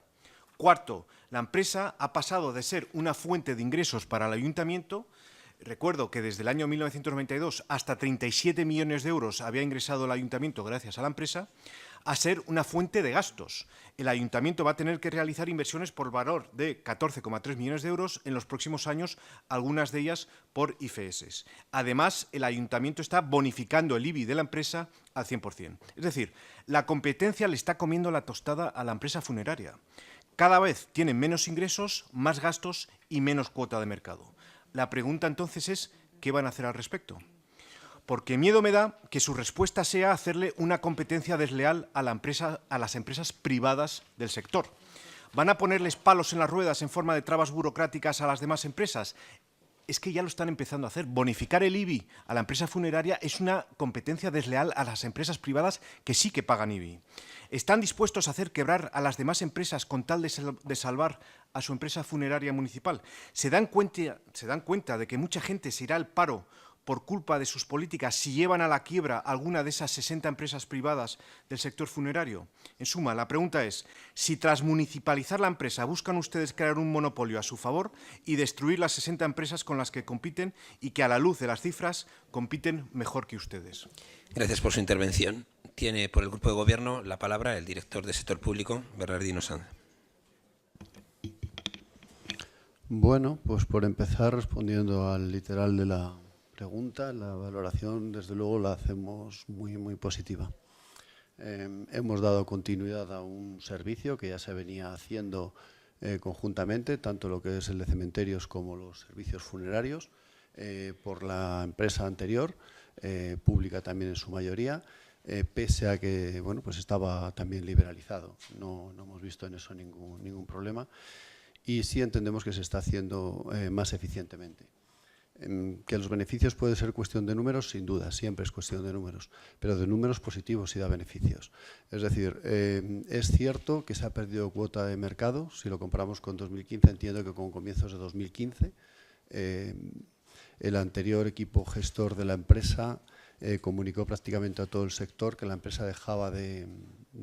Cuarto, la empresa ha pasado de ser una fuente de ingresos para el ayuntamiento. Recuerdo que desde el año 1992 hasta 37 millones de euros había ingresado el ayuntamiento gracias a la empresa, a ser una fuente de gastos. El ayuntamiento va a tener que realizar inversiones por valor de 14,3 millones de euros en los próximos años, algunas de ellas por IFES. Además, el ayuntamiento está bonificando el IBI de la empresa al 100%. Es decir, la competencia le está comiendo la tostada a la empresa funeraria. Cada vez tienen menos ingresos, más gastos y menos cuota de mercado. La pregunta entonces es, ¿qué van a hacer al respecto? Porque miedo me da que su respuesta sea hacerle una competencia desleal a las empresas privadas del sector. ¿Van a ponerles palos en las ruedas en forma de trabas burocráticas a las demás empresas? Es que ya lo están empezando a hacer. Bonificar el IBI a la empresa funeraria es una competencia desleal a las empresas privadas que sí que pagan IBI. ¿Están dispuestos a hacer quebrar a las demás empresas con tal de salvar a su empresa funeraria municipal? ¿Se dan cuenta de que mucha gente se irá al paro por culpa de sus políticas si llevan a la quiebra alguna de esas 60 empresas privadas del sector funerario? En suma, la pregunta es, si tras municipalizar la empresa buscan ustedes crear un monopolio a su favor y destruir las 60 empresas con las que compiten y que a la luz de las cifras compiten mejor que ustedes. Gracias por su intervención. Tiene por el Grupo de Gobierno la palabra el director del Sector Público, Bernardino Sanz. Bueno, pues por empezar, respondiendo al literal de la pregunta, la valoración desde luego la hacemos muy positiva. Hemos dado continuidad a un servicio que ya se venía haciendo conjuntamente, tanto lo que es el de cementerios como los servicios funerarios, por la empresa anterior, pública también en su mayoría, pese a que bueno, pues estaba también liberalizado. No hemos visto en eso ningún problema y sí entendemos que se está haciendo más eficientemente. Que los beneficios puede ser cuestión de números, sin duda, siempre es cuestión de números, pero de números positivos y da beneficios. Es decir, es cierto que se ha perdido cuota de mercado, si lo comparamos con 2015, entiendo que con comienzos de 2015, el anterior equipo gestor de la empresa comunicó prácticamente a todo el sector que la empresa dejaba de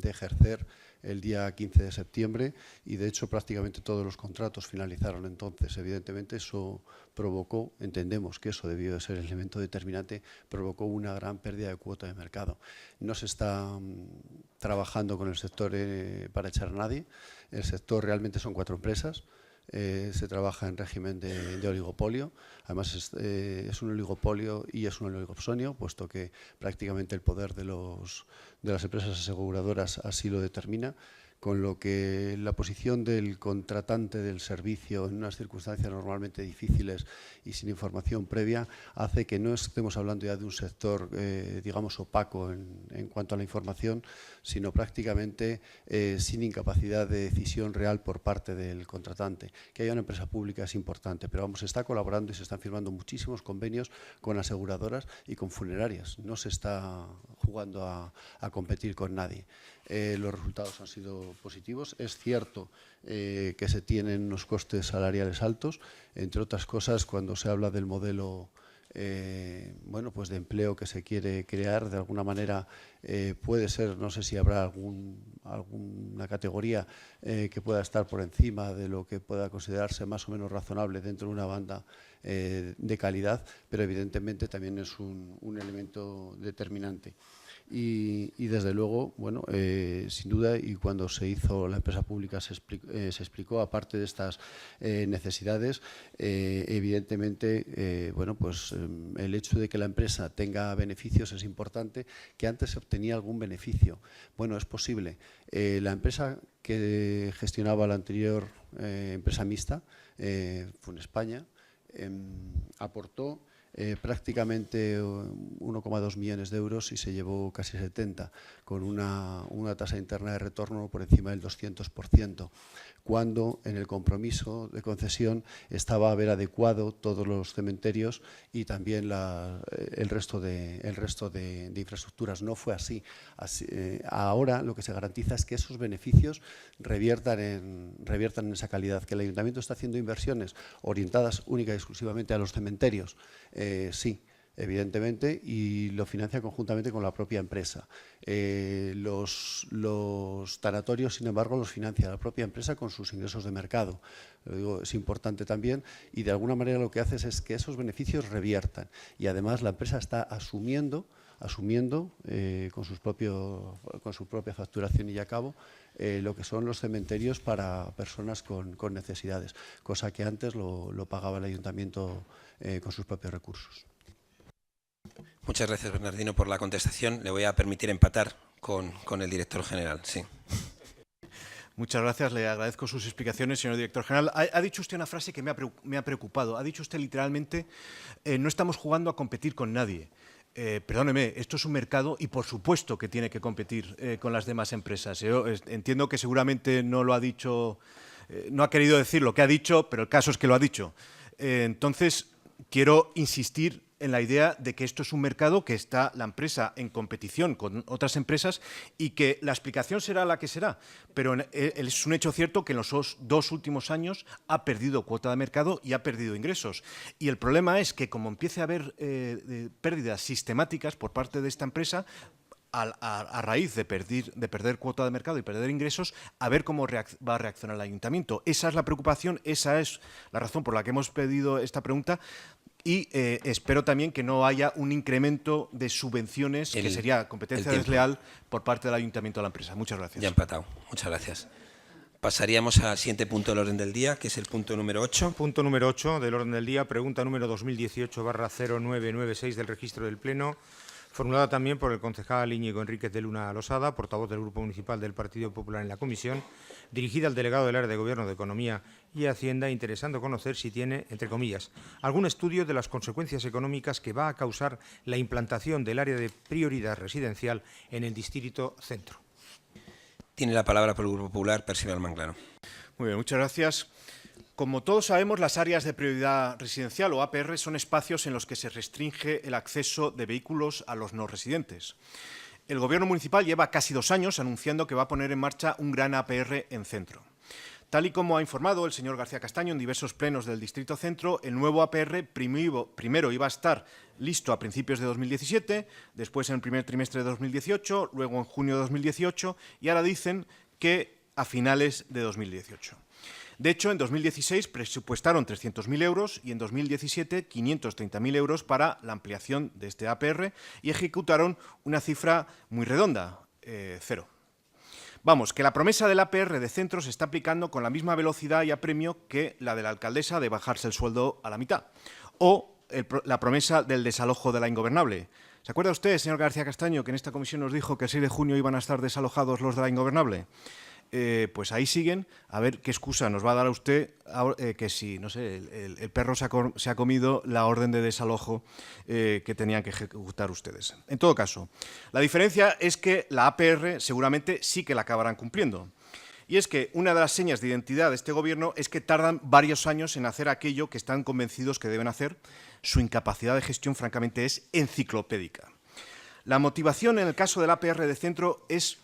ejercer el día 15 de septiembre y de hecho prácticamente todos los contratos finalizaron entonces. Evidentemente eso provocó, entendemos que eso debió de ser el elemento determinante, provocó una gran pérdida de cuota de mercado. No se está trabajando con el sector para echar a nadie, el sector realmente son 4 empresas, se trabaja en régimen de oligopolio. Además, es un oligopolio y es un oligopsonio, puesto que prácticamente el poder de las empresas aseguradoras así lo determina, con lo que la posición del contratante del servicio en unas circunstancias normalmente difíciles y sin información previa hace que no estemos hablando ya de un sector, digamos, opaco en cuanto a la información, sino prácticamente sin incapacidad de decisión real por parte del contratante. Que haya una empresa pública es importante, pero vamos, se está colaborando y se están firmando muchísimos convenios con aseguradoras y con funerarias. No se está jugando a competir con nadie. Los resultados han sido positivos. Es cierto que se tienen unos costes salariales altos, entre otras cosas, cuando se habla del modelo bueno, pues de empleo que se quiere crear, de alguna manera puede ser, no sé si habrá alguna categoría que pueda estar por encima de lo que pueda considerarse más o menos razonable dentro de una banda de calidad, pero evidentemente también es un elemento determinante. Y desde luego, bueno, sin duda, y cuando se hizo la empresa pública se explicó, aparte de estas necesidades, evidentemente, bueno, pues el hecho de que la empresa tenga beneficios es importante, que antes se obtenía algún beneficio. Bueno, es posible. La empresa que gestionaba la anterior empresa mixta, fue en España, aportó prácticamente 1,2 millones de euros y se llevó casi 70, con una tasa interna de retorno por encima del 200%, cuando en el compromiso de concesión estaba haber adecuado todos los cementerios y también el resto de infraestructuras. No fue así. Ahora lo que se garantiza es que esos beneficios reviertan en esa calidad, que el Ayuntamiento está haciendo inversiones orientadas única y exclusivamente a los cementerios. Sí, evidentemente, y lo financia conjuntamente con la propia empresa. Los tanatorios, sin embargo, los financia la propia empresa con sus ingresos de mercado. Lo digo, es importante también, y de alguna manera lo que hace es que esos beneficios reviertan. Y además la empresa está asumiendo con su propia facturación y a cabo lo que son los cementerios para personas con necesidades, cosa que antes lo pagaba el Ayuntamiento con sus propios recursos. Muchas gracias, Bernardino, por la contestación. Le voy a permitir empatar con el director general. Sí. Muchas gracias, le agradezco sus explicaciones, señor director general. Ha dicho usted una frase que me ha preocupado. Ha dicho usted literalmente, no estamos jugando a competir con nadie. Perdóneme, esto es un mercado y por supuesto que tiene que competir con las demás empresas. Yo entiendo que seguramente no lo ha dicho, no ha querido decir lo que ha dicho, pero el caso es que lo ha dicho. Entonces, quiero insistir en la idea de que esto es un mercado que está la empresa en competición con otras empresas y que la explicación será la que será, pero es un hecho cierto que en los 2 últimos años ha perdido cuota de mercado y ha perdido ingresos. Y el problema es que como empiece a haber pérdidas sistemáticas por parte de esta empresa, a raíz de perder cuota de mercado y perder ingresos, a ver cómo va a reaccionar el Ayuntamiento. Esa es la preocupación, esa es la razón por la que hemos pedido esta pregunta. Y espero también que no haya un incremento de subvenciones, que sería competencia desleal por parte del Ayuntamiento a la empresa. Muchas gracias. Ya empatado. Muchas gracias. Pasaríamos al siguiente punto del orden del día, que es el punto número 8. Punto número 8 del orden del día, pregunta número 2018/0996 del registro del Pleno, formulada también por el concejal Íñigo Enríquez de Luna Losada, portavoz del Grupo Municipal del Partido Popular en la comisión, dirigida al delegado del área de Gobierno de Economía y Hacienda, interesando conocer si tiene, entre comillas, algún estudio de las consecuencias económicas que va a causar la implantación del área de prioridad residencial en el Distrito Centro. Tiene la palabra por el Grupo Popular, Percival Manglano. Muy bien, muchas gracias. Como todos sabemos, las áreas de prioridad residencial o APR son espacios en los que se restringe el acceso de vehículos a los no residentes. El Gobierno municipal lleva casi 2 años anunciando que va a poner en marcha un gran APR en Centro. Tal y como ha informado el señor García Castaño en diversos plenos del Distrito Centro, el nuevo APR primero iba a estar listo a principios de 2017, después en el primer trimestre de 2018, luego en junio de 2018 y ahora dicen que a finales de 2018. De hecho, en 2016 presupuestaron 300.000 euros y en 2017 530.000 euros para la ampliación de este APR y ejecutaron una cifra muy redonda, 0. Vamos, que la promesa del APR de centro se está aplicando con la misma velocidad y apremio que la de la alcaldesa de bajarse el sueldo a la mitad. O la promesa del desalojo de la Ingobernable. ¿Se acuerda usted, señor García Castaño, que en esta comisión nos dijo que el 6 de junio iban a estar desalojados los de la Ingobernable? Pues ahí siguen, a ver qué excusa nos va a dar a usted que si, no sé, el perro se ha comido la orden de desalojo que tenían que ejecutar ustedes. En todo caso, la diferencia es que la APR seguramente sí que la acabarán cumpliendo. Y es que una de las señas de identidad de este Gobierno es que tardan varios años en hacer aquello que están convencidos que deben hacer. Su incapacidad de gestión, francamente, es enciclopédica. La motivación en el caso del APR de centro es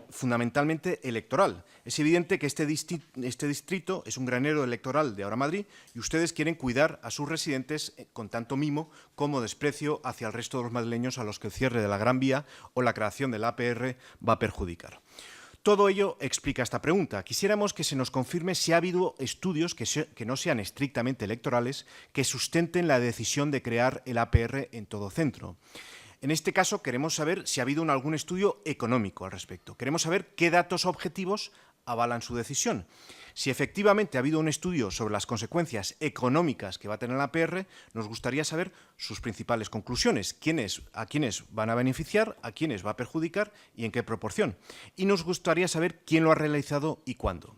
fundamentalmente electoral. Es evidente que este distrito es un granero electoral de Ahora Madrid y ustedes quieren cuidar a sus residentes con tanto mimo como desprecio hacia el resto de los madrileños a los que el cierre de la Gran Vía o la creación del APR va a perjudicar. Todo ello explica esta pregunta. Quisiéramos que se nos confirme si ha habido estudios que no sean estrictamente electorales que sustenten la decisión de crear el APR en todo centro. En este caso, queremos saber si ha habido algún estudio económico al respecto. Queremos saber qué datos objetivos avalan su decisión. Si efectivamente ha habido un estudio sobre las consecuencias económicas que va a tener la APR, nos gustaría saber sus principales conclusiones. A quiénes van a beneficiar, a quiénes va a perjudicar y en qué proporción. Y nos gustaría saber quién lo ha realizado y cuándo.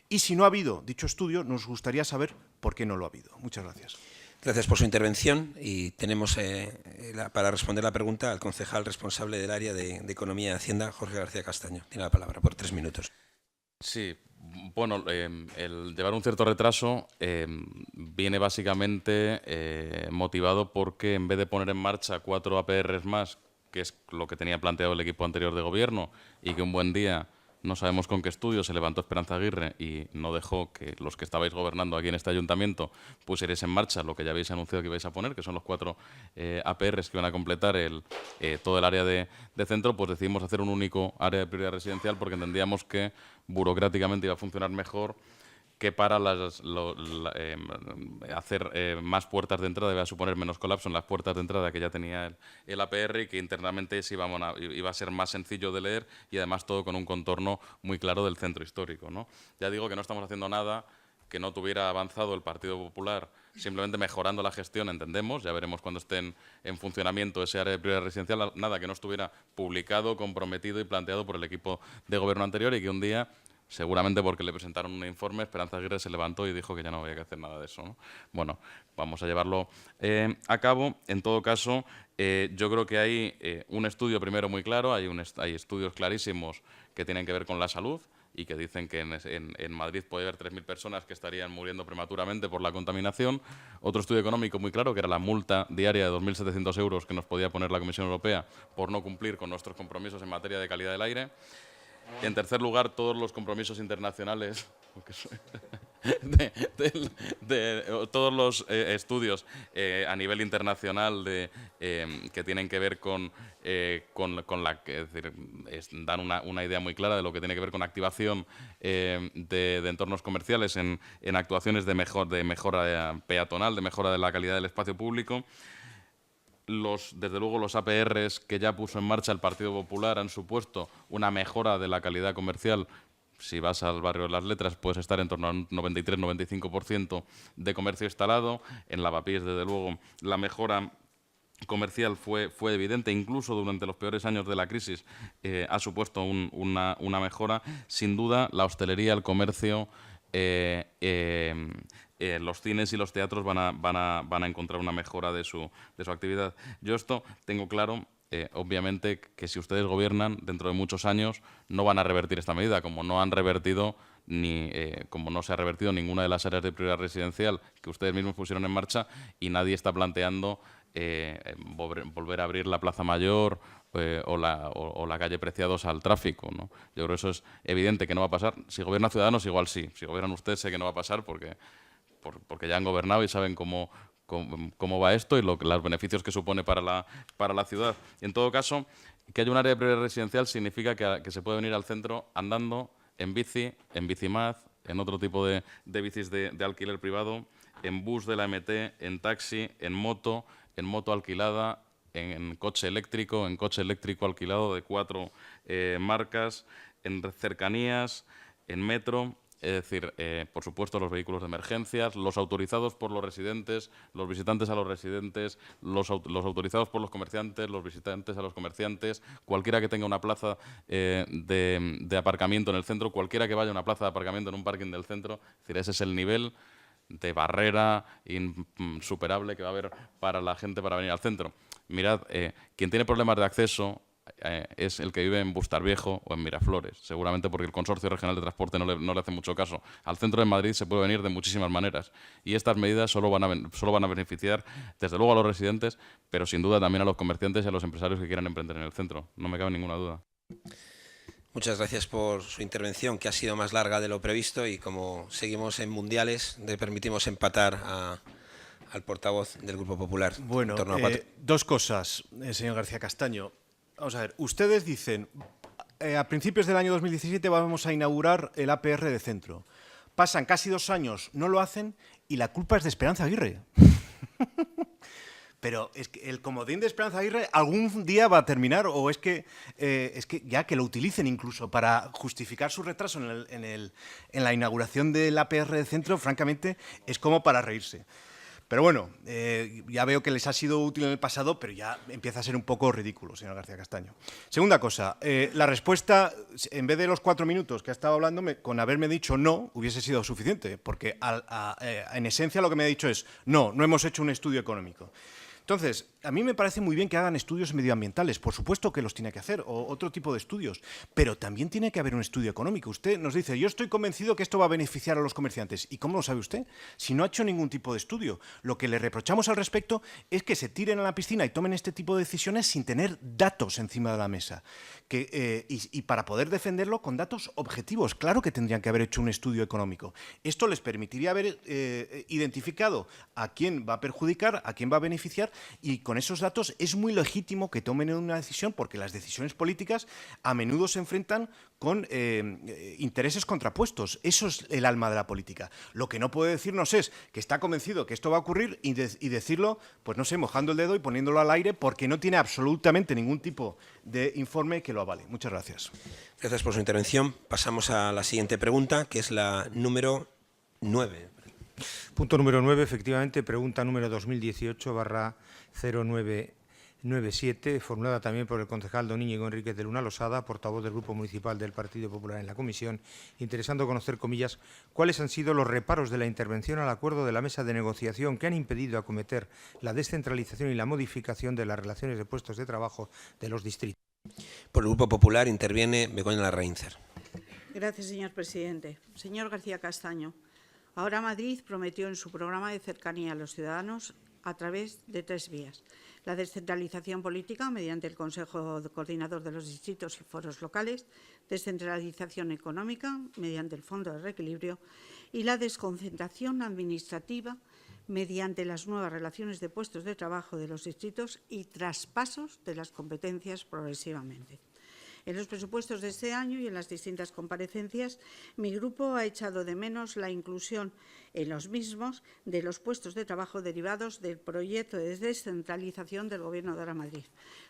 Y si no ha habido dicho estudio, nos gustaría saber por qué no lo ha habido. Muchas gracias. Gracias por su intervención y tenemos para responder la pregunta al concejal responsable del área de Economía y Hacienda, Jorge García Castaño. Tiene la palabra por 3 minutos. Sí, bueno, el llevar un cierto retraso viene básicamente motivado porque en vez de poner en marcha 4 APRs más, que es lo que tenía planteado el equipo anterior de gobierno y que un buen día, no sabemos con qué estudio, se levantó Esperanza Aguirre y no dejó que los que estabais gobernando aquí en este ayuntamiento pusierais en marcha lo que ya habéis anunciado que ibais a poner, que son los 4 APRs que van a completar todo el área de centro, pues decidimos hacer un único área de prioridad residencial porque entendíamos que burocráticamente iba a funcionar mejor que para hacer más puertas de entrada iba a suponer menos colapso en las puertas de entrada que ya tenía el APR y que internamente iba a ser más sencillo de leer y además todo con un contorno muy claro del centro histórico, ¿no? Ya digo que no estamos haciendo nada que no tuviera avanzado el Partido Popular, simplemente mejorando la gestión, entendemos, ya veremos cuando esté en funcionamiento ese área de prioridad residencial, nada que no estuviera publicado, comprometido y planteado por el equipo de gobierno anterior y que un día, seguramente porque le presentaron un informe, Esperanza Aguirre se levantó y dijo que ya no había que hacer nada de eso, ¿no? Bueno, vamos a llevarlo a cabo. En todo caso, yo creo que hay un estudio primero muy claro, hay estudios clarísimos que tienen que ver con la salud y que dicen que en Madrid puede haber 3.000 personas que estarían muriendo prematuramente por la contaminación. Otro estudio económico muy claro, que era la multa diaria de 2.700 euros que nos podía poner la Comisión Europea por no cumplir con nuestros compromisos en materia de calidad del aire. En tercer lugar, todos los compromisos internacionales, todos los estudios a nivel internacional que tienen que ver con la que, es decir, dan una idea muy clara de lo que tiene que ver con activación de entornos comerciales en actuaciones de mejora peatonal, de mejora de la calidad del espacio público. Desde luego los APRs que ya puso en marcha el Partido Popular han supuesto una mejora de la calidad comercial. Si vas al barrio de Las Letras puedes estar en torno al 93-95% de comercio instalado. En Lavapiés, desde luego, la mejora comercial fue evidente, incluso durante los peores años de la crisis ha supuesto una mejora. Sin duda, la hostelería, el comercio, los cines y los teatros van a encontrar una mejora de su actividad. Yo esto tengo claro, obviamente, que si ustedes gobiernan dentro de muchos años no van a revertir esta medida, como no han revertido como no se ha revertido ninguna de las áreas de prioridad residencial que ustedes mismos pusieron en marcha y nadie está planteando volver a abrir la Plaza Mayor o la calle Preciados al tráfico, ¿no? Yo creo que eso es evidente que no va a pasar. Si gobiernan Ciudadanos, igual sí. Si gobiernan ustedes, sé que no va a pasar porque ya han gobernado y saben cómo va esto y los beneficios que supone para la ciudad. Y en todo caso, que haya un área de prioridad residencial significa que se puede venir al centro andando, en bici, en bicimaz, en otro tipo de bicis de alquiler privado, en bus de la MT, en taxi, en moto alquilada, en coche eléctrico alquilado de 4 marcas, en cercanías, en metro. Es decir, por supuesto, los vehículos de emergencias, los autorizados por los residentes, los visitantes a los residentes, los autorizados por los comerciantes, los visitantes a los comerciantes, cualquiera que tenga una plaza de aparcamiento en el centro, cualquiera que vaya a una plaza de aparcamiento en un parking del centro. Es decir, ese es el nivel de barrera insuperable que va a haber para la gente para venir al centro. Mirad, quien tiene problemas de acceso es el que vive en Bustarviejo o en Miraflores, seguramente porque el Consorcio Regional de Transporte no le hace mucho caso. Al centro de Madrid se puede venir de muchísimas maneras y estas medidas solo van a beneficiar, desde luego, a los residentes, pero sin duda también a los comerciantes y a los empresarios que quieran emprender en el centro. No me cabe ninguna duda. Muchas gracias por su intervención, que ha sido más larga de lo previsto, y como seguimos en mundiales, le permitimos empatar al portavoz del Grupo Popular. Bueno, en torno a 4. dos cosas, señor García Castaño. Vamos a ver, ustedes dicen, a principios del año 2017 vamos a inaugurar el APR de centro. Pasan casi 2 años, no lo hacen, y la culpa es de Esperanza Aguirre. Pero es que el comodín de Esperanza Aguirre algún día va a terminar, o es que ya que lo utilicen incluso para justificar su retraso en la inauguración del APR de centro, francamente, es como para reírse. Pero bueno, ya veo que les ha sido útil en el pasado, pero ya empieza a ser un poco ridículo, señor García Castaño. Segunda cosa, la respuesta, en vez de los 4 minutos que ha estado hablándome, con haberme dicho no, hubiese sido suficiente, porque en esencia lo que me ha dicho es no hemos hecho un estudio económico. Entonces, a mí me parece muy bien que hagan estudios medioambientales, por supuesto que los tiene que hacer, o otro tipo de estudios, pero también tiene que haber un estudio económico. Usted nos dice, yo estoy convencido que esto va a beneficiar a los comerciantes. ¿Y cómo lo sabe usted? Si no ha hecho ningún tipo de estudio. Lo que le reprochamos al respecto es que se tiren a la piscina y tomen este tipo de decisiones sin tener datos encima de la mesa. Y para poder defenderlo con datos objetivos. Claro que tendrían que haber hecho un estudio económico. Esto les permitiría haber identificado a quién va a perjudicar, a quién va a beneficiar, y con esos datos es muy legítimo que tomen una decisión, porque las decisiones políticas a menudo se enfrentan con intereses contrapuestos. Eso es el alma de la política. Lo que no puede decirnos es que está convencido que esto va a ocurrir y decirlo, pues no sé, mojando el dedo y poniéndolo al aire, porque no tiene absolutamente ningún tipo de informe que lo avale. Muchas gracias. Gracias por su intervención. Pasamos a la siguiente pregunta, que es la número 9. Punto número 9, efectivamente, pregunta número 2018/0997, formulada también por el concejal don Íñigo Enríquez de Luna Losada, portavoz del Grupo Municipal del Partido Popular en la comisión, interesando conocer, comillas, cuáles han sido los reparos de la intervención al acuerdo de la mesa de negociación que han impedido acometer la descentralización y la modificación de las relaciones de puestos de trabajo de los distritos. Por el Grupo Popular interviene Begoña Larraíncer. Gracias, señor presidente. Señor García Castaño, ahora Madrid prometió en su programa de cercanía a los ciudadanos a través de 3 vías. La descentralización política mediante el Consejo Coordinador de los Distritos y Foros Locales, descentralización económica mediante el Fondo de Reequilibrio y la desconcentración administrativa mediante las nuevas relaciones de puestos de trabajo de los distritos y traspasos de las competencias progresivamente. En los presupuestos de este año y en las distintas comparecencias, mi grupo ha echado de menos la inclusión en los mismos de los puestos de trabajo derivados del proyecto de descentralización del Gobierno de ahora Madrid.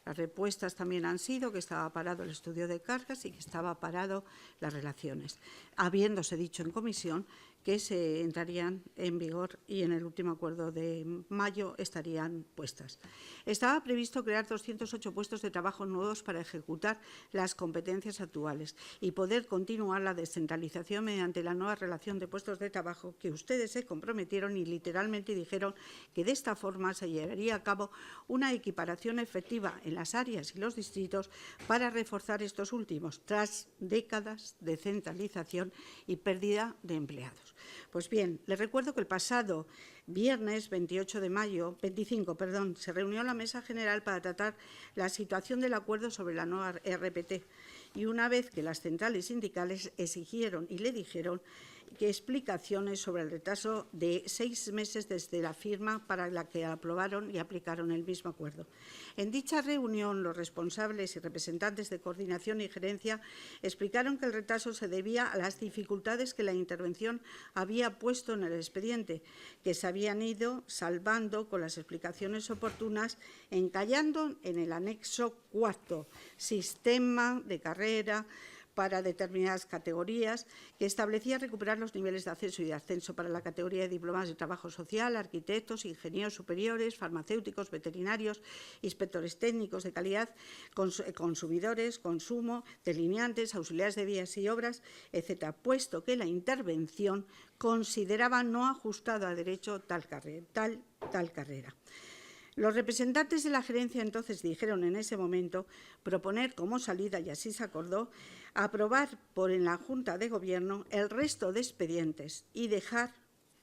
Las respuestas también han sido que estaba parado el estudio de cargas y que estaba parado las relaciones, habiéndose dicho en comisión que se entrarían en vigor y en el último acuerdo de mayo estarían puestas. Estaba previsto crear 208 puestos de trabajo nuevos para ejecutar las competencias actuales y poder continuar la descentralización mediante la nueva relación de puestos de trabajo que ustedes se comprometieron y literalmente dijeron que de esta forma se llevaría a cabo una equiparación efectiva en las áreas y los distritos para reforzar estos últimos, tras décadas de centralización y pérdida de empleados. Pues bien, les recuerdo que el pasado viernes 25 se reunió la Mesa General para tratar la situación del acuerdo sobre la nueva RPT, y una vez que las centrales sindicales exigieron y le dijeron que explicaciones sobre el retraso de 6 meses desde la firma para la que aprobaron y aplicaron el mismo acuerdo. En dicha reunión, los responsables y representantes de coordinación y gerencia explicaron que el retraso se debía a las dificultades que la intervención había puesto en el expediente, que se habían ido salvando con las explicaciones oportunas, encallando en el anexo 4, sistema de carrera para determinadas categorías, que establecía recuperar los niveles de acceso y de ascenso para la categoría de diplomados de trabajo social, arquitectos, ingenieros superiores, farmacéuticos, veterinarios, inspectores técnicos de calidad, consumidores, consumo, delineantes, auxiliares de vías y obras, etcétera, puesto que la intervención consideraba no ajustado a derecho tal carrera. Los representantes de la gerencia entonces dijeron en ese momento proponer como salida, y así se acordó, aprobar en la Junta de Gobierno el resto de expedientes y dejar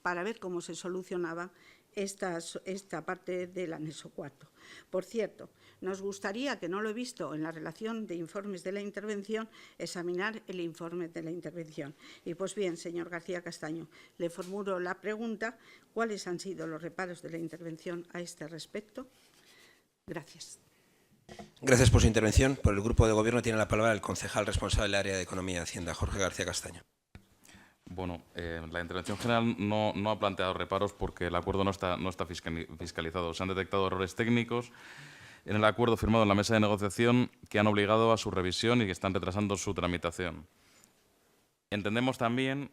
para ver cómo se solucionaba esta parte del anexo cuarto. Por cierto, nos gustaría, que no lo he visto en la relación de informes de la intervención, examinar el informe de la intervención. Y pues bien, señor García Castaño, le formulo la pregunta: ¿cuáles han sido los reparos de la intervención a este respecto? Gracias. Gracias por su intervención. Por el Grupo de Gobierno tiene la palabra el concejal responsable del área de Economía y Hacienda, Jorge García Castaño. Bueno, la intervención general no ha planteado reparos porque el acuerdo no está fiscalizado. Se han detectado errores técnicos en el acuerdo firmado en la mesa de negociación que han obligado a su revisión y que están retrasando su tramitación. Entendemos también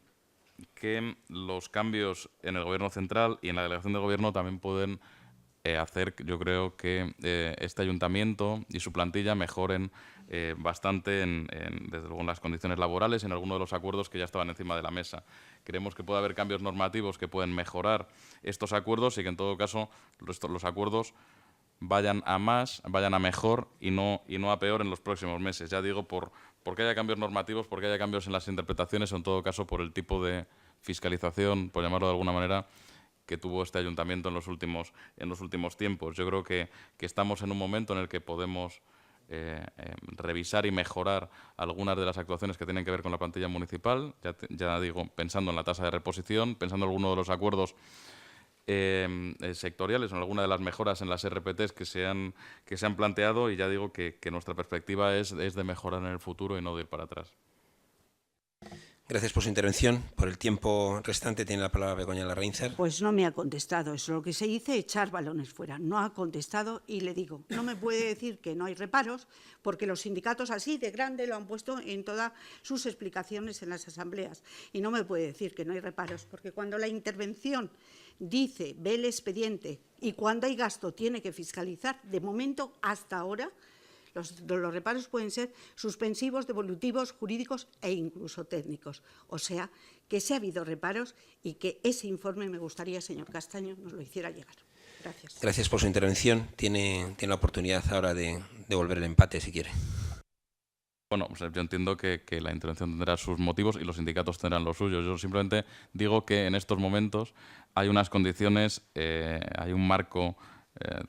que los cambios en el Gobierno central y en la delegación de Gobierno también pueden hacer, yo creo, que este ayuntamiento y su plantilla mejoren bastante desde luego en las condiciones laborales, en algunos de los acuerdos que ya estaban encima de la mesa. Creemos que puede haber cambios normativos que pueden mejorar estos acuerdos y que en todo caso los acuerdos vayan a más, vayan a mejor y no a peor en los próximos meses. Ya digo, porque haya cambios normativos, porque haya cambios en las interpretaciones o en todo caso por el tipo de fiscalización, por llamarlo de alguna manera, que tuvo este ayuntamiento en los últimos tiempos. Yo creo que estamos en un momento en el que podemos revisar y mejorar algunas de las actuaciones que tienen que ver con la plantilla municipal, ya digo, pensando en la tasa de reposición, pensando en alguno de los acuerdos sectoriales, en alguna de las mejoras en las RPTs que se han planteado, y ya digo que nuestra perspectiva es de mejorar en el futuro y no de ir para atrás. Gracias por su intervención. Por el tiempo restante tiene la palabra Begoña Larraíncer. Pues no me ha contestado. Eso es lo que se dice, echar balones fuera. No ha contestado y le digo, no me puede decir que no hay reparos porque los sindicatos así de grande lo han puesto en todas sus explicaciones en las asambleas. Y no me puede decir que no hay reparos porque cuando la intervención dice, ve el expediente y cuando hay gasto tiene que fiscalizar, de momento hasta ahora, los reparos pueden ser suspensivos, devolutivos, jurídicos e incluso técnicos. O sea, que sí ha habido reparos y que ese informe me gustaría, señor Castaño, nos lo hiciera llegar. Gracias. Gracias por su intervención. Tiene la oportunidad ahora de devolver el empate, si quiere. Bueno, pues yo entiendo que la intervención tendrá sus motivos y los sindicatos tendrán los suyos. Yo simplemente digo que en estos momentos hay unas condiciones, hay un marco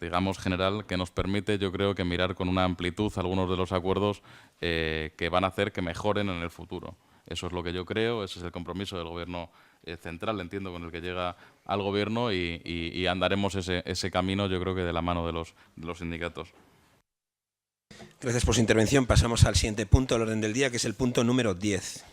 digamos, general, que nos permite, yo creo, que mirar con una amplitud algunos de los acuerdos que van a hacer que mejoren en el futuro. Eso es lo que yo creo, ese es el compromiso del Gobierno central, entiendo, con el que llega al Gobierno y andaremos ese camino, yo creo que de la mano de los sindicatos. Gracias por su intervención. Pasamos al siguiente punto del orden del día, que es el punto número 10.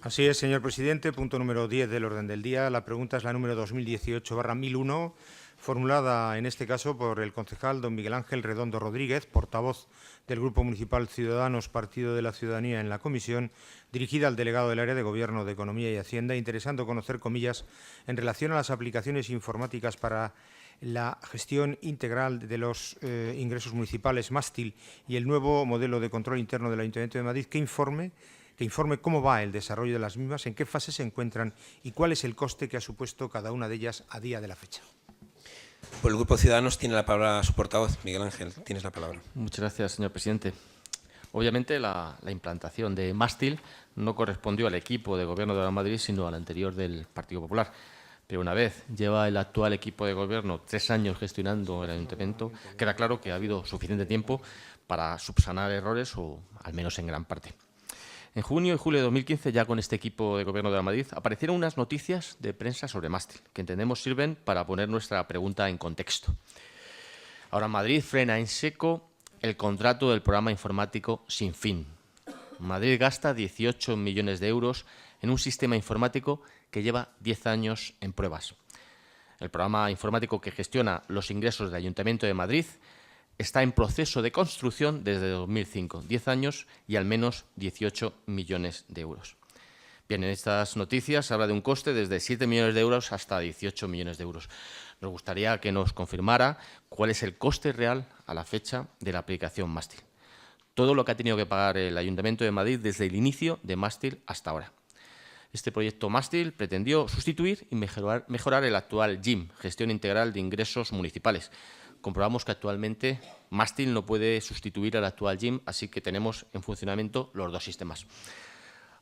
Así es, señor presidente. Punto número 10 del orden del día. La pregunta es la número 2018/1001, formulada en este caso por el concejal don Miguel Ángel Redondo Rodríguez, portavoz del Grupo Municipal Ciudadanos, Partido de la Ciudadanía en la comisión, dirigida al delegado del área de Gobierno de Economía y Hacienda, interesando conocer, comillas, en relación a las aplicaciones informáticas para la gestión integral de los ingresos municipales, mástil, y el nuevo modelo de control interno del Ayuntamiento de Madrid, que informe cómo va el desarrollo de las mismas, en qué fase se encuentran y cuál es el coste que ha supuesto cada una de ellas a día de la fecha. Por el Grupo Ciudadanos tiene la palabra su portavoz, Miguel Ángel. Tienes la palabra. Muchas gracias, señor presidente. Obviamente, la implantación de mástil no correspondió al equipo de Gobierno de Madrid, sino al anterior del Partido Popular. Pero una vez lleva el actual equipo de Gobierno 3 años gestionando el Ayuntamiento, queda claro que ha habido suficiente tiempo para subsanar errores, o al menos en gran parte. En junio y julio de 2015, ya con este equipo de Gobierno de Madrid, aparecieron unas noticias de prensa sobre mástil, que entendemos sirven para poner nuestra pregunta en contexto. Ahora Madrid frena en seco el contrato del programa informático Sin Fin. Madrid gasta 18 millones de euros en un sistema informático que lleva 10 años en pruebas. El programa informático que gestiona los ingresos del Ayuntamiento de Madrid está en proceso de construcción desde 2005, 10 años y al menos 18 millones de euros. Bien, en estas noticias se habla de un coste desde 7 millones de euros hasta 18 millones de euros. Nos gustaría que nos confirmara cuál es el coste real a la fecha de la aplicación mástil. Todo lo que ha tenido que pagar el Ayuntamiento de Madrid desde el inicio de mástil hasta ahora. Este proyecto mástil pretendió sustituir y mejorar el actual GIM, Gestión Integral de Ingresos Municipales. Comprobamos que actualmente mástil no puede sustituir al actual GIM, así que tenemos en funcionamiento los dos sistemas.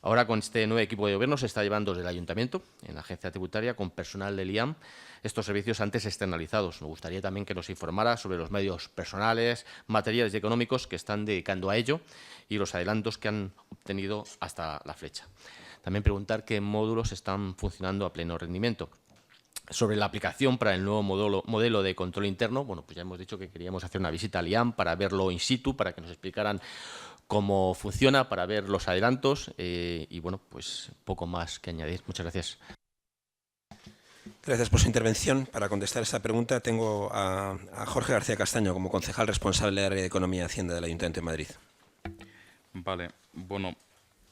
Ahora, con este nuevo equipo de gobierno, se está llevando desde el Ayuntamiento, en la agencia tributaria, con personal del IAM, estos servicios antes externalizados. Nos gustaría también que nos informara sobre los medios personales, materiales y económicos que están dedicando a ello y los adelantos que han obtenido hasta la fecha. También preguntar qué módulos están funcionando a pleno rendimiento. Sobre la aplicación para el nuevo modelo de control interno, bueno, pues ya hemos dicho que queríamos hacer una visita al IAM para verlo in situ, para que nos explicaran cómo funciona, para ver los adelantos y, bueno, pues poco más que añadir. Muchas gracias. Gracias por su intervención. Para contestar esta pregunta tengo a Jorge García Castaño como concejal responsable del área de Economía y Hacienda del Ayuntamiento de Madrid. Vale, bueno,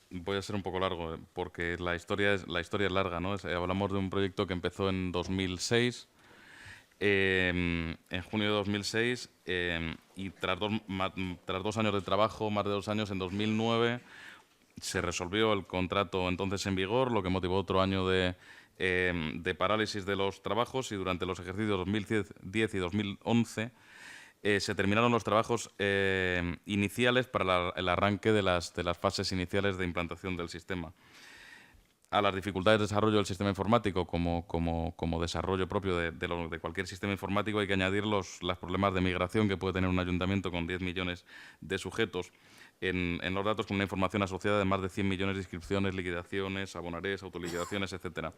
voy a ser un poco largo porque la historia es larga, ¿no? Hablamos de un proyecto que empezó en 2006, en junio de 2006, y tras 2 años de trabajo, más de 2 años, en 2009, se resolvió el contrato entonces en vigor, lo que motivó otro año de parálisis de los trabajos, y durante los ejercicios 2010 y 2011 se terminaron los trabajos iniciales para el arranque de las fases iniciales de implantación del sistema. A las dificultades de desarrollo del sistema informático como desarrollo propio de cualquier sistema informático hay que añadir los problemas de migración que puede tener un ayuntamiento con 10 millones de sujetos en los datos, con una información asociada de más de 100 millones de inscripciones, liquidaciones, abonarés, autoliquidaciones, etc.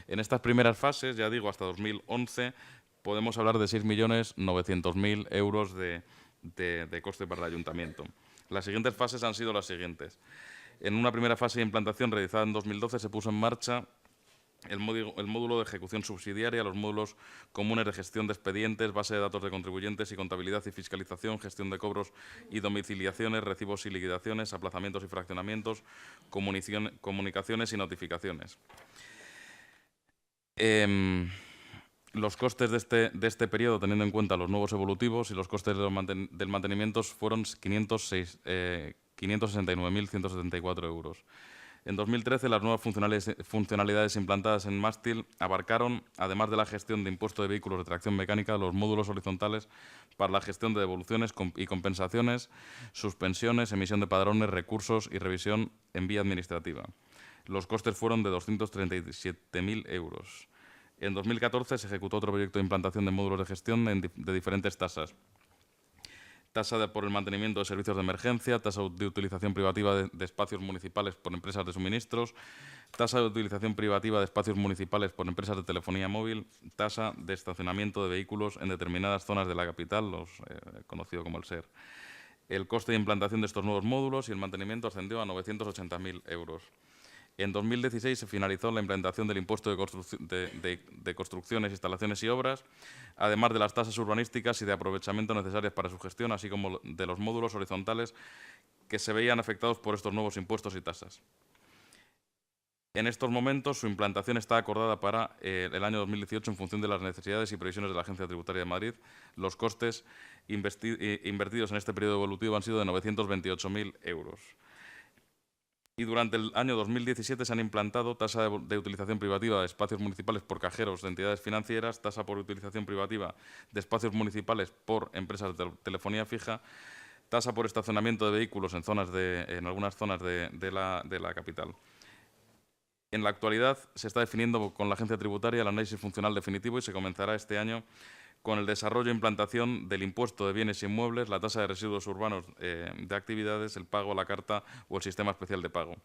En estas primeras fases, ya digo, hasta 2011, podemos hablar de 6.900.000 euros de coste para el ayuntamiento. Las siguientes fases han sido las siguientes. En una primera fase de implantación realizada en 2012 se puso en marcha el módulo de ejecución subsidiaria, los módulos comunes de gestión de expedientes, base de datos de contribuyentes y contabilidad y fiscalización, gestión de cobros y domiciliaciones, recibos y liquidaciones, aplazamientos y fraccionamientos, comunicaciones y notificaciones. Los costes de este periodo, teniendo en cuenta los nuevos evolutivos y los costes del mantenimiento, fueron 569.174 euros. En 2013, las nuevas funcionalidades implantadas en mástil abarcaron, además de la gestión de impuesto de vehículos de tracción mecánica, los módulos horizontales para la gestión de devoluciones y compensaciones, suspensiones, emisión de padrones, recursos y revisión en vía administrativa. Los costes fueron de 237.000 euros. En 2014 se ejecutó otro proyecto de implantación de módulos de gestión de diferentes tasas. Tasa por el mantenimiento de servicios de emergencia, tasa de utilización privativa de espacios municipales por empresas de suministros, tasa de utilización privativa de espacios municipales por empresas de telefonía móvil, tasa de estacionamiento de vehículos en determinadas zonas de la capital, conocido como el SER. El coste de implantación de estos nuevos módulos y el mantenimiento ascendió a 980.000 euros. En 2016 se finalizó la implantación del impuesto de construcciones, instalaciones y obras, además de las tasas urbanísticas y de aprovechamiento necesarias para su gestión, así como de los módulos horizontales que se veían afectados por estos nuevos impuestos y tasas. En estos momentos, su implantación está acordada para el año 2018 en función de las necesidades y previsiones de la Agencia Tributaria de Madrid. Los costes invertidos en este periodo evolutivo han sido de 928.000 euros. Y durante el año 2017 se han implantado tasa de utilización privativa de espacios municipales por cajeros de entidades financieras, tasa por utilización privativa de espacios municipales por empresas de telefonía fija, tasa por estacionamiento de vehículos en algunas zonas de la capital. En la actualidad se está definiendo con la Agencia Tributaria el análisis funcional definitivo y se comenzará este año con el desarrollo e implantación del impuesto de bienes inmuebles, la tasa de residuos urbanos de actividades, el pago a la carta o el sistema especial de pago.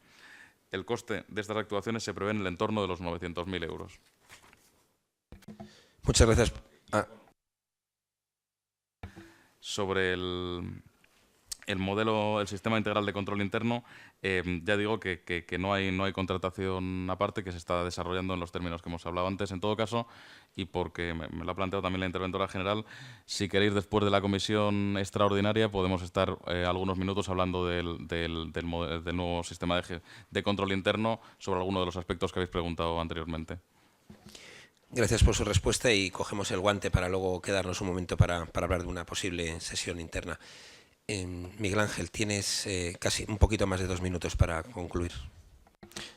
El coste de estas actuaciones se prevé en el entorno de los 900.000 euros. Muchas gracias. Sobre el el sistema integral de control interno, ya digo que no hay contratación aparte, que se está desarrollando en los términos que hemos hablado antes. En todo caso, y porque me lo ha planteado también la interventora general, si queréis, después de la comisión extraordinaria, podemos estar algunos minutos hablando del nuevo sistema de control interno sobre alguno de los aspectos que habéis preguntado anteriormente. Gracias por su respuesta y cogemos el guante para luego quedarnos un momento para hablar de una posible sesión interna. Miguel Ángel, tienes casi un poquito más de 2 minutos para concluir.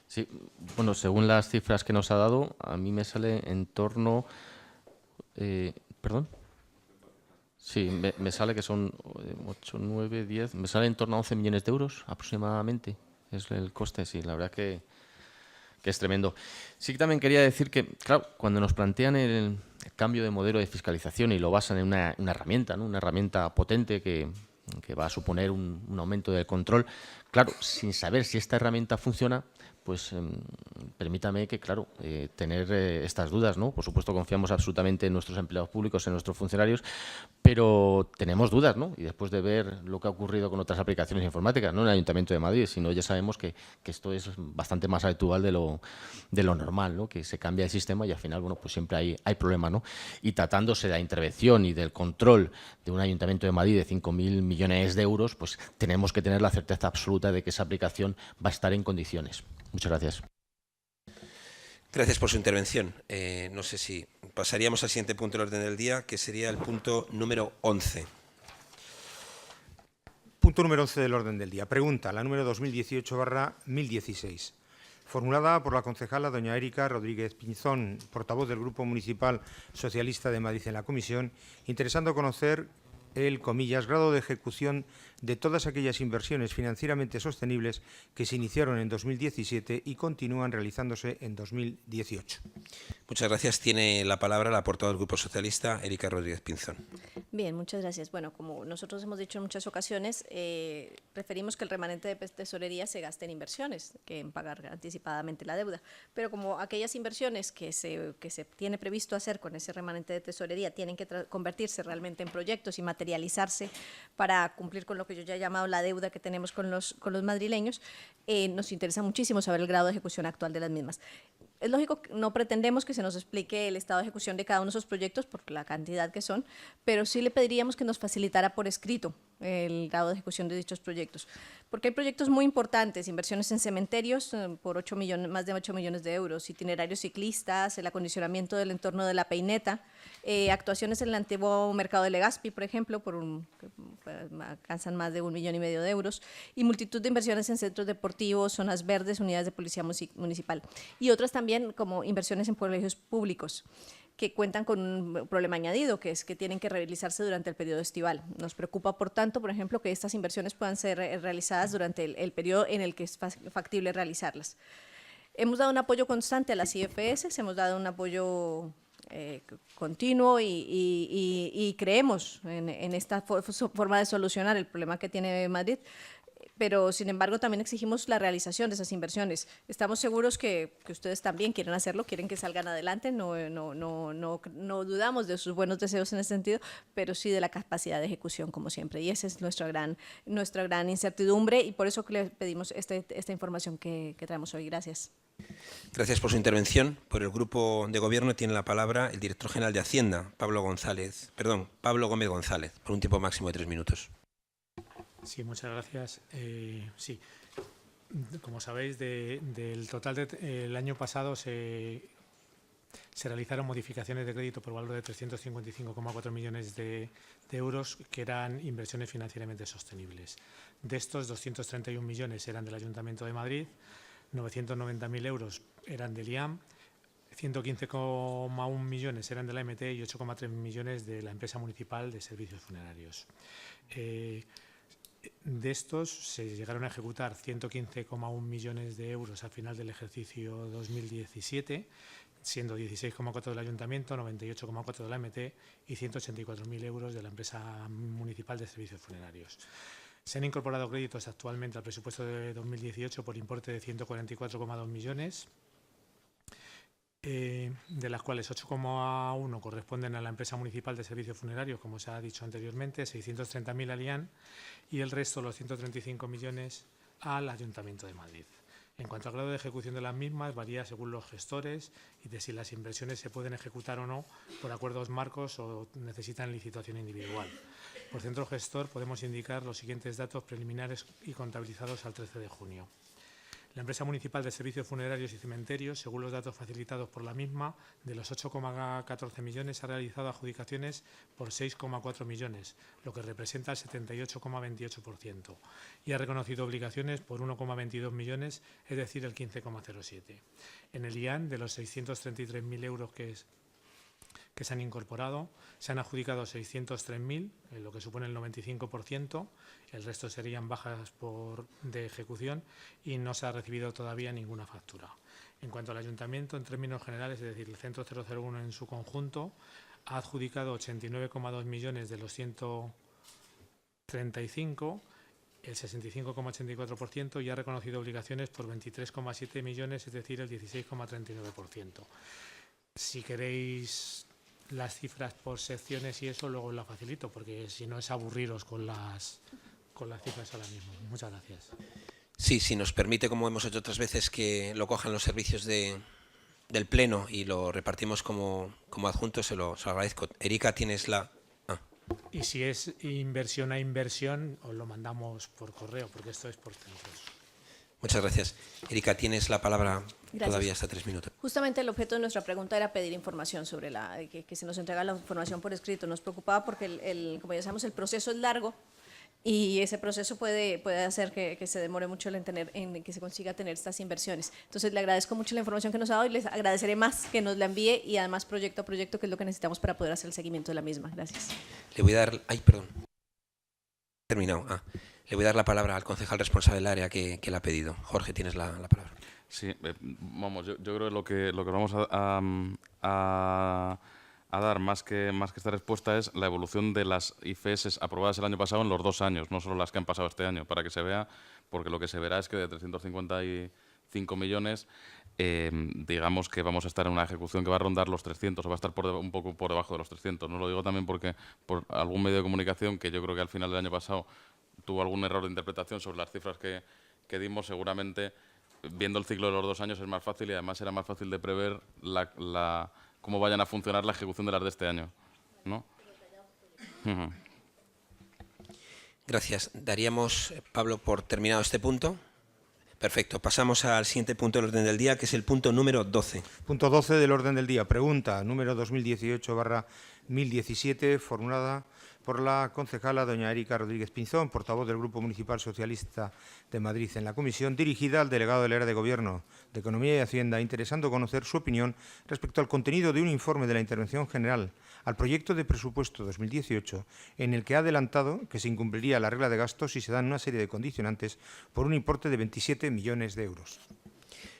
Sí, bueno, según las cifras que nos ha dado, a mí me sale en torno... ¿Perdón? Sí, me sale que son 8, 9, 10... Me sale en torno a 11 millones de euros aproximadamente. Es el coste, sí, la verdad que es tremendo. Sí que también quería decir que, claro, cuando nos plantean el cambio de modelo de fiscalización y lo basan en una herramienta, ¿no? Una herramienta potente que va a suponer un aumento del control, claro, sin saber si esta herramienta funciona, pues permítame que, claro, tener estas dudas, ¿no? Por supuesto, confiamos absolutamente en nuestros empleados públicos, en nuestros funcionarios, pero tenemos dudas, ¿no? Y después de ver lo que ha ocurrido con otras aplicaciones informáticas, no en el Ayuntamiento de Madrid, sino ya sabemos que esto es bastante más habitual de lo normal, ¿no? Que se cambia el sistema y al final, bueno, pues siempre hay problemas, ¿no? Y tratándose de la intervención y del control de un Ayuntamiento de Madrid de 5.000 millones de euros, pues tenemos que tener la certeza absoluta de que esa aplicación va a estar en condiciones. Muchas gracias. Gracias por su intervención. No sé si pasaríamos al siguiente punto del orden del día, que sería el punto número 11. Punto número 11 del orden del día. Pregunta, la número 2018/1016. Formulada por la concejala doña Erika Rodríguez Pinzón, portavoz del Grupo Municipal Socialista de Madrid en la comisión, interesando conocer el, comillas, grado de ejecución de todas aquellas inversiones financieramente sostenibles que se iniciaron en 2017 y continúan realizándose en 2018. Muchas gracias. Tiene la palabra la portavoz del Grupo Socialista, Erika Rodríguez Pinzón. Bien, muchas gracias. Bueno, como nosotros hemos dicho en muchas ocasiones, preferimos que el remanente de tesorería se gaste en inversiones que en pagar anticipadamente la deuda. Pero como aquellas inversiones que se tiene previsto hacer con ese remanente de tesorería tienen que convertirse realmente en proyectos y materializarse para cumplir con lo que yo ya he llamado la deuda que tenemos con los madrileños, nos interesa muchísimo saber el grado de ejecución actual de las mismas. Es lógico que no pretendemos que se nos explique el estado de ejecución de cada uno de esos proyectos por la cantidad que son, pero sí le pediríamos que nos facilitara por escrito el grado de ejecución de dichos proyectos, porque hay proyectos muy importantes, inversiones en cementerios por más de 8 millones de euros, itinerarios ciclistas, el acondicionamiento del entorno de la Peineta, actuaciones en el antiguo mercado de Legazpi, por ejemplo, alcanzan más de 1,5 millones de euros, y multitud de inversiones en centros deportivos, zonas verdes, unidades de policía municipal, y otras también como inversiones en colegios públicos, que cuentan con un problema añadido, que es que tienen que realizarse durante el periodo estival. Nos preocupa, por tanto, por ejemplo, que estas inversiones puedan ser realizadas durante el periodo en el que es factible realizarlas. Hemos dado un apoyo constante a las IFS, hemos dado un apoyo continuo y creemos en esta forma de solucionar el problema que tiene Madrid, pero sin embargo también exigimos la realización de esas inversiones. Estamos seguros que ustedes también quieren hacerlo, quieren que salgan adelante, no dudamos de sus buenos deseos en ese sentido, pero sí de la capacidad de ejecución, como siempre, y esa es nuestra gran incertidumbre, y por eso que le pedimos esta información que traemos hoy. Gracias. Gracias por su intervención. Por el Grupo de Gobierno tiene la palabra el director general de Hacienda, Pablo Gómez González, por un tiempo máximo de 3 minutos. Sí, muchas gracias. Sí, como sabéis, del total del año pasado se realizaron modificaciones de crédito por valor de 355,4 millones de euros, que eran inversiones financieramente sostenibles. De estos, 231 millones eran del Ayuntamiento de Madrid, 990.000 euros eran del IAM, 115,1 millones eran de la AMT y 8,3 millones de la empresa municipal de servicios funerarios. De estos se llegaron a ejecutar 115,1 millones de euros al final del ejercicio 2017, siendo 16,4 del Ayuntamiento, 98,4 de la AMT y 184.000 euros de la empresa municipal de servicios funerarios. Se han incorporado créditos actualmente al presupuesto de 2018 por importe de 144,2 millones. de las cuales 8,1 corresponden a la empresa municipal de servicios funerarios, como se ha dicho anteriormente, 630.000 al IAN y el resto, los 135 millones, al Ayuntamiento de Madrid. En cuanto al grado de ejecución de las mismas, varía según los gestores y de si las inversiones se pueden ejecutar o no por acuerdos marcos o necesitan licitación individual. Por centro gestor podemos indicar los siguientes datos preliminares y contabilizados al 13 de junio. La empresa municipal de servicios funerarios y cementerios, según los datos facilitados por la misma, de los 8,14 millones ha realizado adjudicaciones por 6,4 millones, lo que representa el 78,28%, y ha reconocido obligaciones por 1,22 millones, es decir, el 15,07%. En el IAN, de los 633.000 euros que se han incorporado, se han adjudicado 603.000, lo que supone el 95%, el resto serían bajas de ejecución y no se ha recibido todavía ninguna factura. En cuanto al Ayuntamiento, en términos generales, es decir, el Centro 001 en su conjunto, ha adjudicado 89,2 millones de los 135, el 65,84%, y ha reconocido obligaciones por 23,7 millones, es decir, el 16,39%. Si queréis las cifras por secciones y eso, luego la facilito, porque si no es aburriros con las cifras ahora mismo. Muchas gracias. Sí, si nos permite, como hemos hecho otras veces, que lo cojan los servicios del Pleno y lo repartimos como adjunto, se lo agradezco. Erika, tienes la... Y si es inversión a inversión, os lo mandamos por correo, porque esto es por centros. Muchas gracias. Erika, tienes la palabra. Gracias. Todavía hasta 3 minutos. Justamente el objeto de nuestra pregunta era pedir información sobre que se nos entrega la información por escrito. Nos preocupaba porque, como ya sabemos, el proceso es largo y ese proceso puede hacer que se demore mucho en que se consiga tener estas inversiones. Entonces, le agradezco mucho la información que nos ha dado y les agradeceré más que nos la envíe y además proyecto a proyecto, que es lo que necesitamos para poder hacer el seguimiento de la misma. Gracias. Le voy a dar... Ay, perdón. Terminado. Le voy a dar la palabra al concejal responsable del área que la ha pedido. Jorge, tienes la palabra. Sí, vamos, yo creo que lo que vamos a dar más que esta respuesta es la evolución de las IFS aprobadas el año pasado en los 2 años, no solo las que han pasado este año, para que se vea, porque lo que se verá es que de 355 millones, digamos que vamos a estar en una ejecución que va a rondar los 300 o va a estar un poco por debajo de los 300. No lo digo también porque por algún medio de comunicación que yo creo que al final del año pasado tuvo algún error de interpretación sobre las cifras que dimos, seguramente viendo el ciclo de los 2 años es más fácil y además será más fácil de prever cómo vayan a funcionar la ejecución de las de este año, ¿no? Gracias. Daríamos, Pablo, por terminado este punto. Perfecto. Pasamos al siguiente punto del orden del día, que es el punto número 12. Punto 12 del orden del día. Pregunta número 2018/1017, formulada por la concejala doña Erika Rodríguez Pinzón, portavoz del Grupo Municipal Socialista de Madrid en la comisión, dirigida al delegado del área de Gobierno de Economía y Hacienda, interesando conocer su opinión respecto al contenido de un informe de la Intervención General al proyecto de presupuesto 2018, en el que ha adelantado que se incumpliría la regla de gastos si se dan una serie de condicionantes por un importe de 27 millones de euros.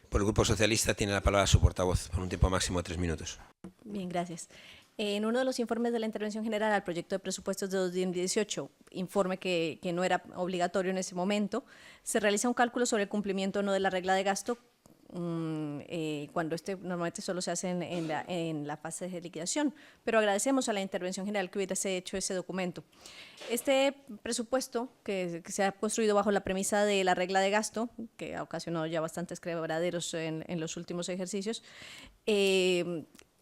Por el Grupo Socialista tiene la palabra su portavoz, por un tiempo máximo de 3 minutos. Bien, gracias. En uno de los informes de la Intervención General al proyecto de presupuestos de 2018, informe que no era obligatorio en ese momento, se realiza un cálculo sobre el cumplimiento o no de la regla de gasto cuando normalmente solo se hace en la fase de liquidación, pero agradecemos a la Intervención General que hubiese hecho ese documento. Este presupuesto, que se ha construido bajo la premisa de la regla de gasto, que ha ocasionado ya bastantes quebraderos en los últimos ejercicios,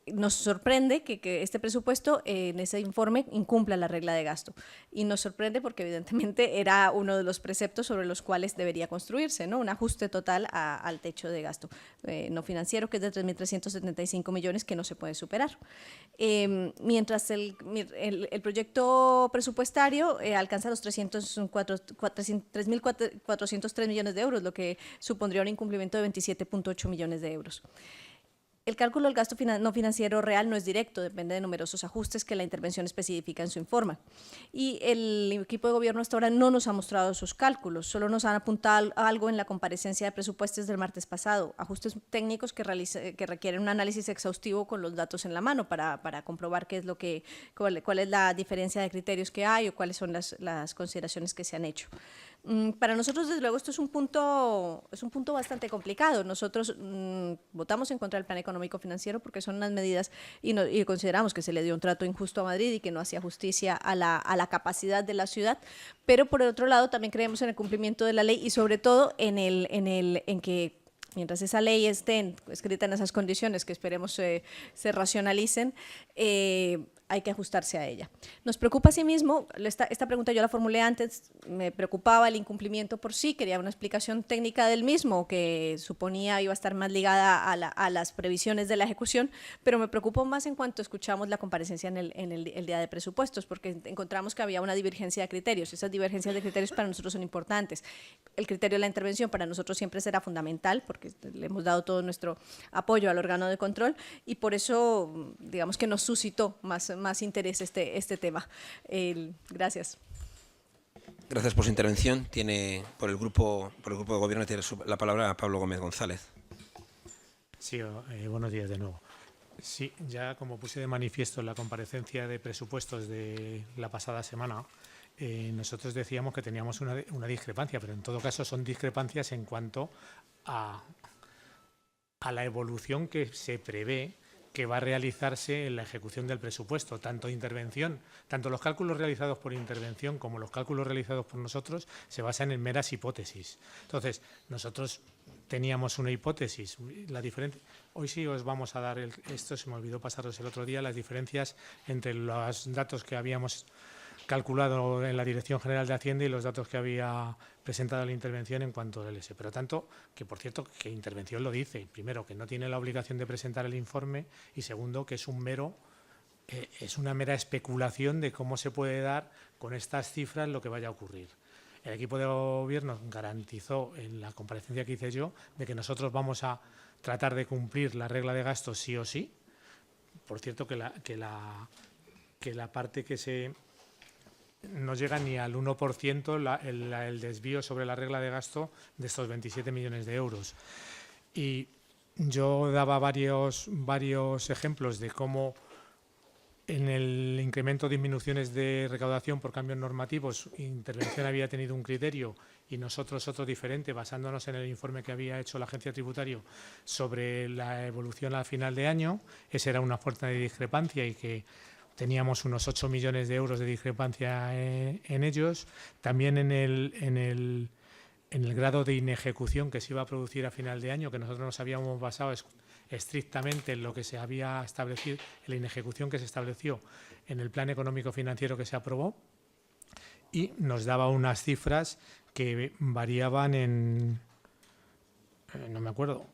nos sorprende que este presupuesto en ese informe incumpla la regla de gasto, y nos sorprende porque evidentemente era uno de los preceptos sobre los cuales debería construirse, ¿no? Un ajuste total al techo de gasto no financiero, que es de 3.375 millones, que no se puede superar. Mientras el proyecto presupuestario alcanza los 3.403 millones de euros, lo que supondría un incumplimiento de 27,8 millones de euros. El cálculo del gasto no financiero real no es directo, depende de numerosos ajustes que la intervención especifica en su informe. Y el equipo de gobierno hasta ahora no nos ha mostrado sus cálculos, solo nos han apuntado algo en la comparecencia de presupuestos del martes pasado, ajustes técnicos que requieren un análisis exhaustivo con los datos en la mano para comprobar cuál es la diferencia de criterios que hay o cuáles son las consideraciones que se han hecho. Para nosotros, desde luego, esto es un punto bastante complicado. Nosotros votamos en contra del plan económico financiero porque son unas medidas y consideramos que se le dio un trato injusto a Madrid y que no hacía justicia a la capacidad de la ciudad, pero por otro lado también creemos en el cumplimiento de la ley y sobre todo en que mientras esa ley esté escrita en esas condiciones que esperemos se racionalicen, hay que ajustarse a ella. Nos preocupa asimismo, esta pregunta yo la formulé antes, me preocupaba el incumplimiento por sí, quería una explicación técnica del mismo, que suponía iba a estar más ligada a las previsiones de la ejecución, pero me preocupó más en cuanto escuchamos la comparecencia en el día de presupuestos, porque encontramos que había una divergencia de criterios. Esas divergencias de criterios para nosotros son importantes. El criterio de la intervención para nosotros siempre será fundamental, porque le hemos dado todo nuestro apoyo al órgano de control y por eso, digamos que nos suscitó más interés este tema. Gracias. Gracias por su intervención. Tiene por el grupo de gobierno tiene la palabra Pablo Gómez González. Sí, buenos días de nuevo. Sí, ya como puse de manifiesto en la comparecencia de presupuestos de la pasada semana, nosotros decíamos que teníamos una discrepancia, pero en todo caso son discrepancias en cuanto a la evolución que se prevé que va a realizarse en la ejecución del presupuesto, tanto los cálculos realizados por intervención como los cálculos realizados por nosotros se basan en meras hipótesis. Entonces, nosotros teníamos una hipótesis, hoy sí os vamos a dar, esto se me olvidó pasaros el otro día, las diferencias entre los datos que habíamos calculado en la Dirección General de Hacienda y los datos que había presentado la intervención en cuanto al LS. Pero tanto que, por cierto, que intervención lo dice. Primero, que no tiene la obligación de presentar el informe y segundo, que es una mera especulación de cómo se puede dar con estas cifras lo que vaya a ocurrir. El equipo de gobierno garantizó en la comparecencia que hice yo de que nosotros vamos a tratar de cumplir la regla de gasto sí o sí. Por cierto, que la parte que no llega ni al 1% el desvío sobre la regla de gasto de estos 27 millones de euros. Y yo daba varios ejemplos de cómo en el incremento de disminuciones de recaudación por cambios normativos, intervención había tenido un criterio y nosotros otro diferente, basándonos en el informe que había hecho la Agencia Tributaria sobre la evolución al final de año. Esa era una fuerte discrepancia y que teníamos unos 8 millones de euros de discrepancia en ellos. También en el grado de inejecución que se iba a producir a final de año, que nosotros nos habíamos basado estrictamente en lo que se había establecido, en la inejecución que se estableció en el plan económico financiero que se aprobó, y nos daba unas cifras que variaban no me acuerdo,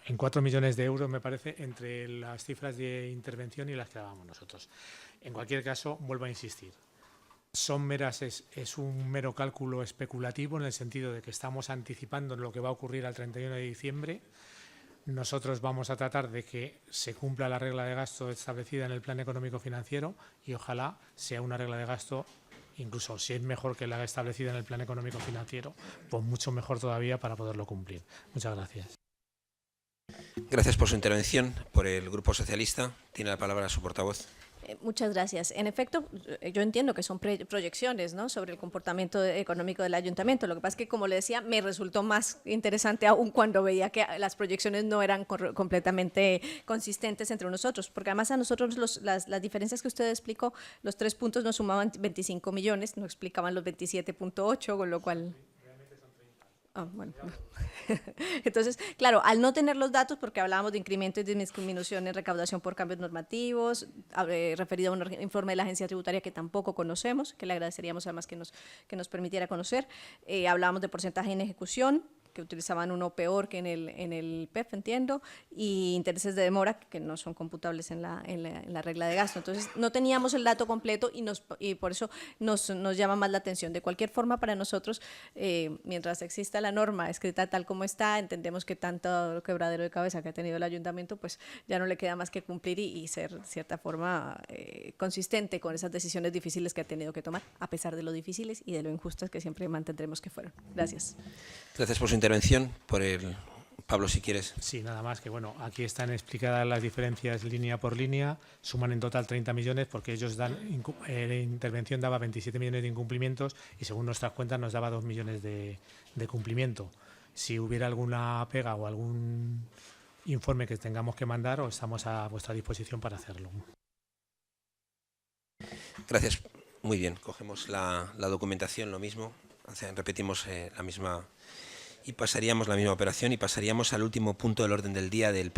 en 4 millones de euros, me parece, entre las cifras de intervención y las que dábamos nosotros. En cualquier caso, vuelvo a insistir, es un mero cálculo especulativo en el sentido de que estamos anticipando lo que va a ocurrir al 31 de diciembre. Nosotros vamos a tratar de que se cumpla la regla de gasto establecida en el plan económico financiero y ojalá sea una regla de gasto, incluso si es mejor que la establecida en el plan económico financiero, pues mucho mejor todavía para poderlo cumplir. Muchas gracias. Gracias por su intervención. Por el Grupo Socialista tiene la palabra su portavoz. Muchas gracias. En efecto, yo entiendo que son proyecciones, ¿no?, sobre el comportamiento económico del ayuntamiento. Lo que pasa es que, como le decía, me resultó más interesante aún cuando veía que las proyecciones no eran completamente consistentes entre nosotros, porque además a nosotros las diferencias que usted explicó, los 3 puntos nos sumaban 25 millones, no explicaban los 27.8, con lo cual... bueno. Entonces, claro, al no tener los datos, porque hablábamos de incremento y disminución en recaudación por cambios normativos, referido a un informe de la Agencia Tributaria que tampoco conocemos, que le agradeceríamos además que nos permitiera conocer, hablábamos de porcentaje en ejecución, que utilizaban uno peor que en el PEF, entiendo, y intereses de demora que no son computables en la regla de gasto. Entonces, no teníamos el dato completo y por eso nos llama más la atención. De cualquier forma, para nosotros, mientras exista la norma escrita tal como está, entendemos que tanto quebradero de cabeza que ha tenido el ayuntamiento, pues ya no le queda más que cumplir y ser, de cierta forma, consistente con esas decisiones difíciles que ha tenido que tomar, a pesar de lo difíciles y de lo injustas que siempre mantendremos que fueron. Gracias. Gracias por su intervención. Por el Pablo, si quieres. Sí, nada más que, bueno, aquí están explicadas las diferencias línea por línea, suman en total 30 millones porque ellos dan, la intervención daba 27 millones de incumplimientos y según nuestras cuentas nos daba 2 millones de cumplimiento. Si hubiera alguna pega o algún informe que tengamos que mandar, estamos a vuestra disposición para hacerlo. Gracias. Muy bien, cogemos la documentación, lo mismo, repetimos la misma y pasaríamos la misma operación y pasaríamos al último punto del orden del día de la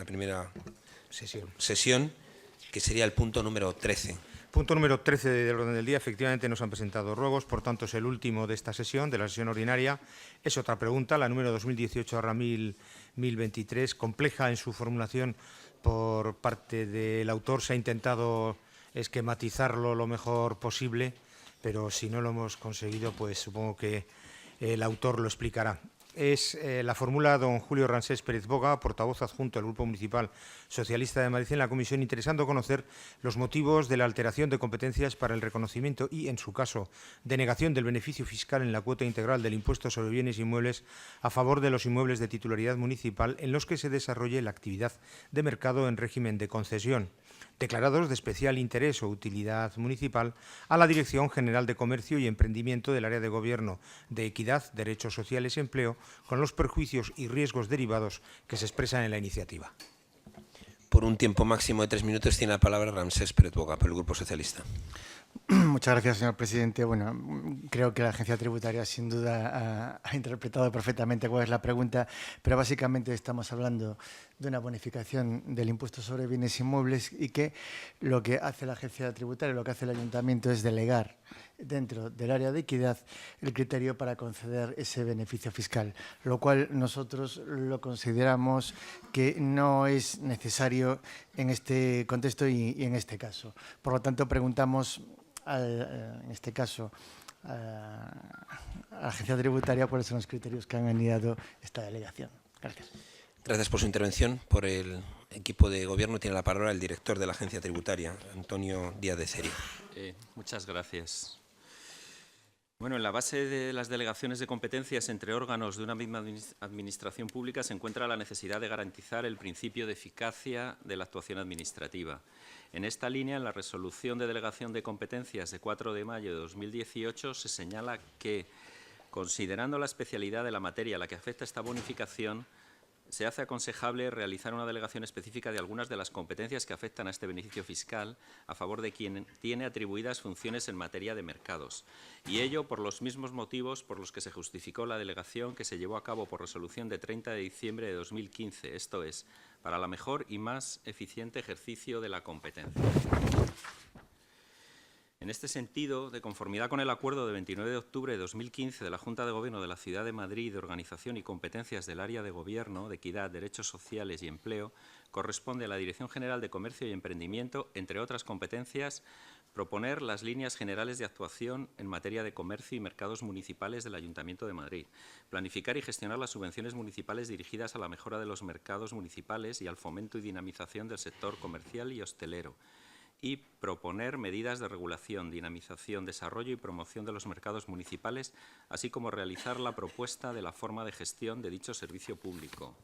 primera sesión, que sería el punto número 13. Punto número 13 del orden del día. Efectivamente nos han presentado ruegos, por tanto es el último de esta sesión, de la sesión ordinaria. Es otra pregunta, la número 2018/1023, compleja en su formulación por parte del autor. Se ha intentado esquematizarlo lo mejor posible, pero si no lo hemos conseguido, pues supongo que el autor lo explicará. La formula don Julio Ransés Pérez Boga, portavoz adjunto del Grupo Municipal Socialista de Madrid en la comisión, interesando conocer los motivos de la alteración de competencias para el reconocimiento y, en su caso, denegación del beneficio fiscal en la cuota integral del impuesto sobre bienes inmuebles a favor de los inmuebles de titularidad municipal en los que se desarrolle la actividad de mercado en régimen de concesión, declarados de especial interés o utilidad municipal, a la Dirección General de Comercio y Emprendimiento del Área de Gobierno de Equidad, Derechos Sociales y Empleo, con los perjuicios y riesgos derivados que se expresan en la iniciativa. Por un tiempo máximo de 3 minutos tiene la palabra Ramsés Pérez Boga, por el Grupo Socialista. Muchas gracias, señor presidente. Bueno, creo que la agencia tributaria sin duda ha interpretado perfectamente cuál es la pregunta, pero básicamente estamos hablando de una bonificación del impuesto sobre bienes inmuebles y que lo que hace la agencia tributaria, lo que hace el ayuntamiento es delegar dentro del área de equidad el criterio para conceder ese beneficio fiscal, lo cual nosotros lo consideramos que no es necesario en este contexto y en este caso. Por lo tanto, preguntamos en este caso a la agencia tributaria cuáles son los criterios que han anidado esta delegación. Gracias. Gracias por su intervención. Por el equipo de gobierno tiene la palabra el director de la agencia tributaria, Antonio Díaz de Cerio. Muchas gracias. Bueno, en la base de las delegaciones de competencias entre órganos de una misma administración pública se encuentra la necesidad de garantizar el principio de eficacia de la actuación administrativa. En esta línea, en la resolución de delegación de competencias de 4 de mayo de 2018 se señala que, considerando la especialidad de la materia a la que afecta esta bonificación, se hace aconsejable realizar una delegación específica de algunas de las competencias que afectan a este beneficio fiscal a favor de quien tiene atribuidas funciones en materia de mercados, y ello por los mismos motivos por los que se justificó la delegación que se llevó a cabo por resolución de 30 de diciembre de 2015, esto es, para la mejor y más eficiente ejercicio de la competencia. En este sentido, de conformidad con el acuerdo de 29 de octubre de 2015 de la Junta de Gobierno de la Ciudad de Madrid de Organización y Competencias del Área de Gobierno, de Equidad, Derechos Sociales y Empleo, corresponde a la Dirección General de Comercio y Emprendimiento, entre otras competencias, proponer las líneas generales de actuación en materia de comercio y mercados municipales del Ayuntamiento de Madrid, planificar y gestionar las subvenciones municipales dirigidas a la mejora de los mercados municipales y al fomento y dinamización del sector comercial y hostelero, y proponer medidas de regulación, dinamización, desarrollo y promoción de los mercados municipales, así como realizar la propuesta de la forma de gestión de dicho servicio público.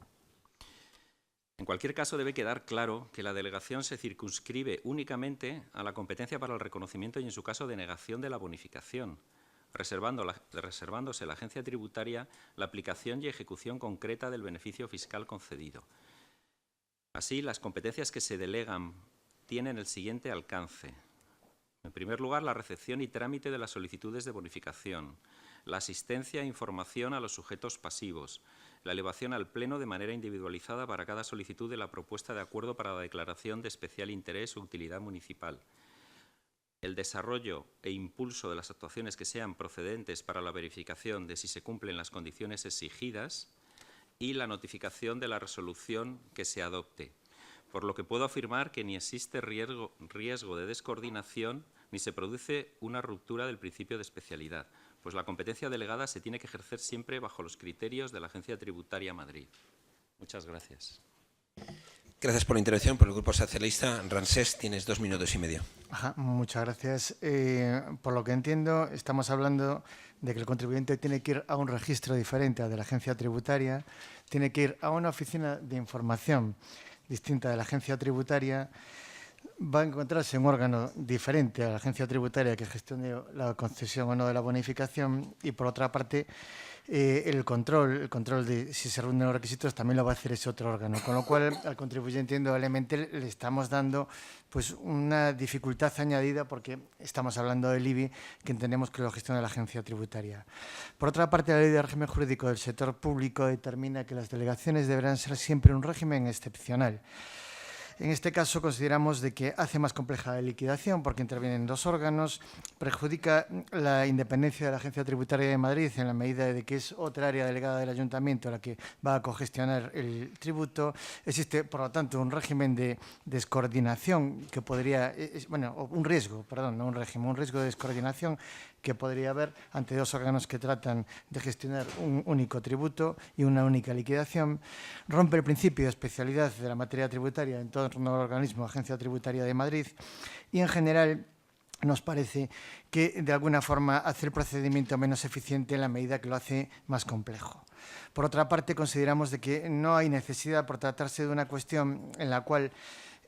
En cualquier caso, debe quedar claro que la delegación se circunscribe únicamente a la competencia para el reconocimiento y, en su caso, denegación de la bonificación, reservándose a la agencia tributaria la aplicación y ejecución concreta del beneficio fiscal concedido. Así, las competencias que se delegan tienen el siguiente alcance. En primer lugar, la recepción y trámite de las solicitudes de bonificación, la asistencia e información a los sujetos pasivos, la elevación al Pleno de manera individualizada para cada solicitud de la propuesta de acuerdo para la declaración de especial interés o utilidad municipal, el desarrollo e impulso de las actuaciones que sean procedentes para la verificación de si se cumplen las condiciones exigidas y la notificación de la resolución que se adopte, por lo que puedo afirmar que ni existe riesgo de descoordinación ni se produce una ruptura del principio de especialidad, pues la competencia delegada se tiene que ejercer siempre bajo los criterios de la Agencia Tributaria Madrid. Muchas gracias. Gracias por la intervención. Por el Grupo Socialista, Rancés, tienes 2 minutos y medio. Ajá, muchas gracias. Por lo que entiendo, estamos hablando de que el contribuyente tiene que ir a un registro diferente al de la agencia tributaria, tiene que ir a una oficina de información distinta de la agencia tributaria, va a encontrarse un órgano diferente a la agencia tributaria que gestione la concesión o no de la bonificación y, por otra parte, el control de si se reúnen los requisitos también lo va a hacer ese otro órgano, con lo cual al contribuyente indudablemente le estamos dando pues una dificultad añadida porque estamos hablando del IBI que entendemos que lo gestiona la agencia tributaria. Por otra parte, la Ley de Régimen Jurídico del Sector Público determina que las delegaciones deberán ser siempre un régimen excepcional. En este caso consideramos de que hace más compleja la liquidación porque intervienen 2 órganos, perjudica la independencia de la Agencia Tributaria de Madrid en la medida de que es otra área delegada del Ayuntamiento la que va a cogestionar el tributo. Existe, por lo tanto, un régimen de descoordinación que podría, un riesgo de descoordinación que podría haber ante 2 órganos que tratan de gestionar un único tributo y una única liquidación. Rompe el principio de especialidad de la materia tributaria en torno al organismo Agencia Tributaria de Madrid y, en general, nos parece que, de alguna forma, hace el procedimiento menos eficiente en la medida que lo hace más complejo. Por otra parte, consideramos de que no hay necesidad, por tratarse de una cuestión en la cual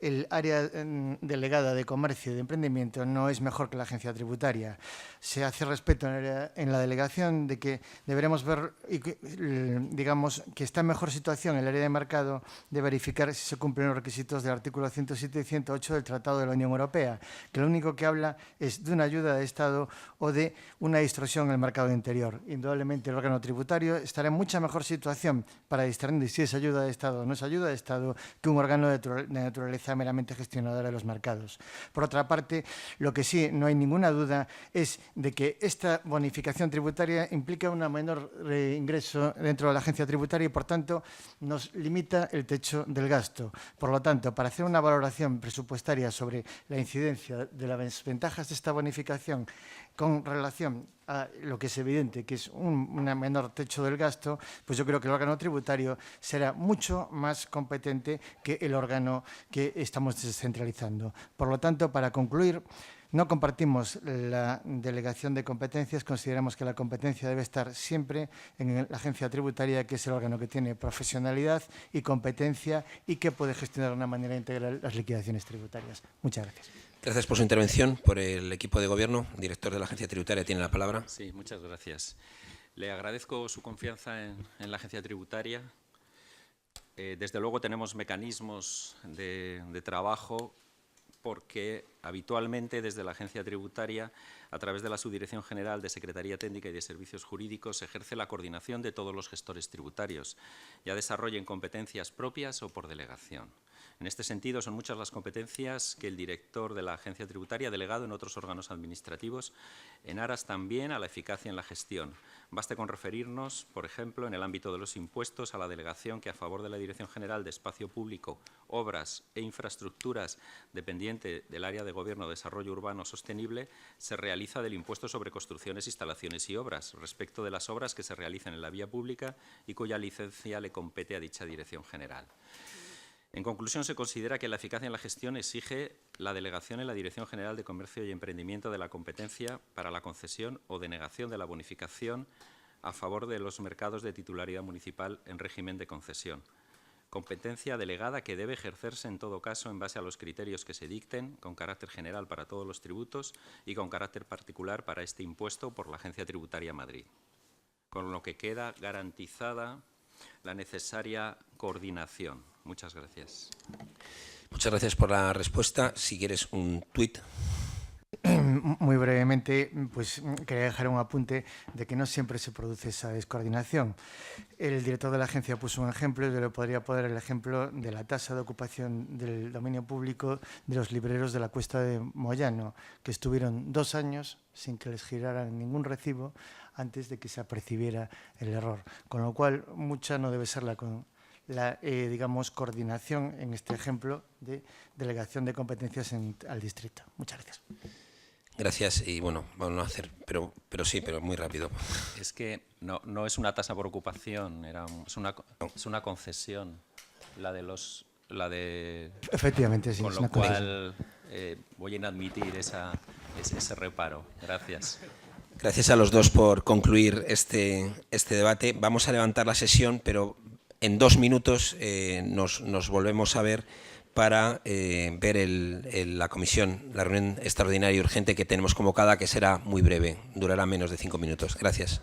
el área delegada de comercio y de emprendimiento no es mejor que la agencia tributaria. Se hace respeto en la delegación de que deberemos ver, digamos, que está en mejor situación el área de mercado de verificar si se cumplen los requisitos del artículo 107 y 108 del Tratado de la Unión Europea, que lo único que habla es de una ayuda de Estado o de una distorsión en el mercado interior. Indudablemente el órgano tributario estará en mucha mejor situación para discernir si es ayuda de Estado o no es ayuda de Estado que un órgano de naturaleza meramente gestionadora de los mercados. Por otra parte, lo que sí no hay ninguna duda es de que esta bonificación tributaria implica un menor ingreso dentro de la agencia tributaria y, por tanto, nos limita el techo del gasto. Por lo tanto, para hacer una valoración presupuestaria sobre la incidencia de las ventajas de esta bonificación con relación a lo que es evidente, que es un menor techo del gasto, pues yo creo que el órgano tributario será mucho más competente que el órgano que estamos descentralizando. Por lo tanto, para concluir, no compartimos la delegación de competencias, consideramos que la competencia debe estar siempre en la agencia tributaria, que es el órgano que tiene profesionalidad y competencia y que puede gestionar de una manera integral las liquidaciones tributarias. Muchas gracias. Gracias por su intervención. Por el equipo de Gobierno, director de la Agencia Tributaria, tiene la palabra. Sí, muchas gracias. Le agradezco su confianza en la Agencia Tributaria. Desde luego tenemos mecanismos de trabajo porque habitualmente desde la Agencia Tributaria, a través de la Subdirección General de Secretaría Técnica y de Servicios Jurídicos, se ejerce la coordinación de todos los gestores tributarios, ya desarrollen competencias propias o por delegación. En este sentido, son muchas las competencias que el director de la Agencia Tributaria ha delegado en otros órganos administrativos, en aras también a la eficacia en la gestión. Baste con referirnos, por ejemplo, en el ámbito de los impuestos, a la delegación que, a favor de la Dirección General de Espacio Público, Obras e Infraestructuras, dependiente del Área de Gobierno de Desarrollo Urbano Sostenible, se realiza del impuesto sobre construcciones, instalaciones y obras, respecto de las obras que se realicen en la vía pública y cuya licencia le compete a dicha Dirección General. En conclusión, se considera que la eficacia en la gestión exige la delegación en la Dirección General de Comercio y Emprendimiento de la competencia para la concesión o denegación de la bonificación a favor de los mercados de titularidad municipal en régimen de concesión. Competencia delegada que debe ejercerse en todo caso en base a los criterios que se dicten, con carácter general para todos los tributos y con carácter particular para este impuesto por la Agencia Tributaria Madrid. Con lo que queda garantizada la necesaria coordinación. Muchas gracias. Muchas gracias por la respuesta. Si quieres un tuit. Muy brevemente, pues quería dejar un apunte de que no siempre se produce esa descoordinación. El director de la agencia puso un ejemplo, yo le podría poner el ejemplo de la tasa de ocupación del dominio público de los libreros de la Cuesta de Moyano, que estuvieron 2 años sin que les giraran ningún recibo antes de que se apercibiera el error. Con lo cual, mucha no debe ser la digamos, coordinación en este ejemplo de delegación de competencias al distrito. Muchas gracias. Gracias. Y bueno, vamos a hacer, pero sí, pero muy rápido. Es que no es una tasa por ocupación, es una concesión, la de los la de... Efectivamente, sí. Con es lo una concesión. cual voy a inadmitir ese reparo. Gracias. Gracias a los dos por concluir este debate. Vamos a levantar la sesión, pero en 2 minutos nos volvemos a ver para ver la comisión, la reunión extraordinaria y urgente que tenemos convocada, que será muy breve, durará menos de 5 minutos. Gracias.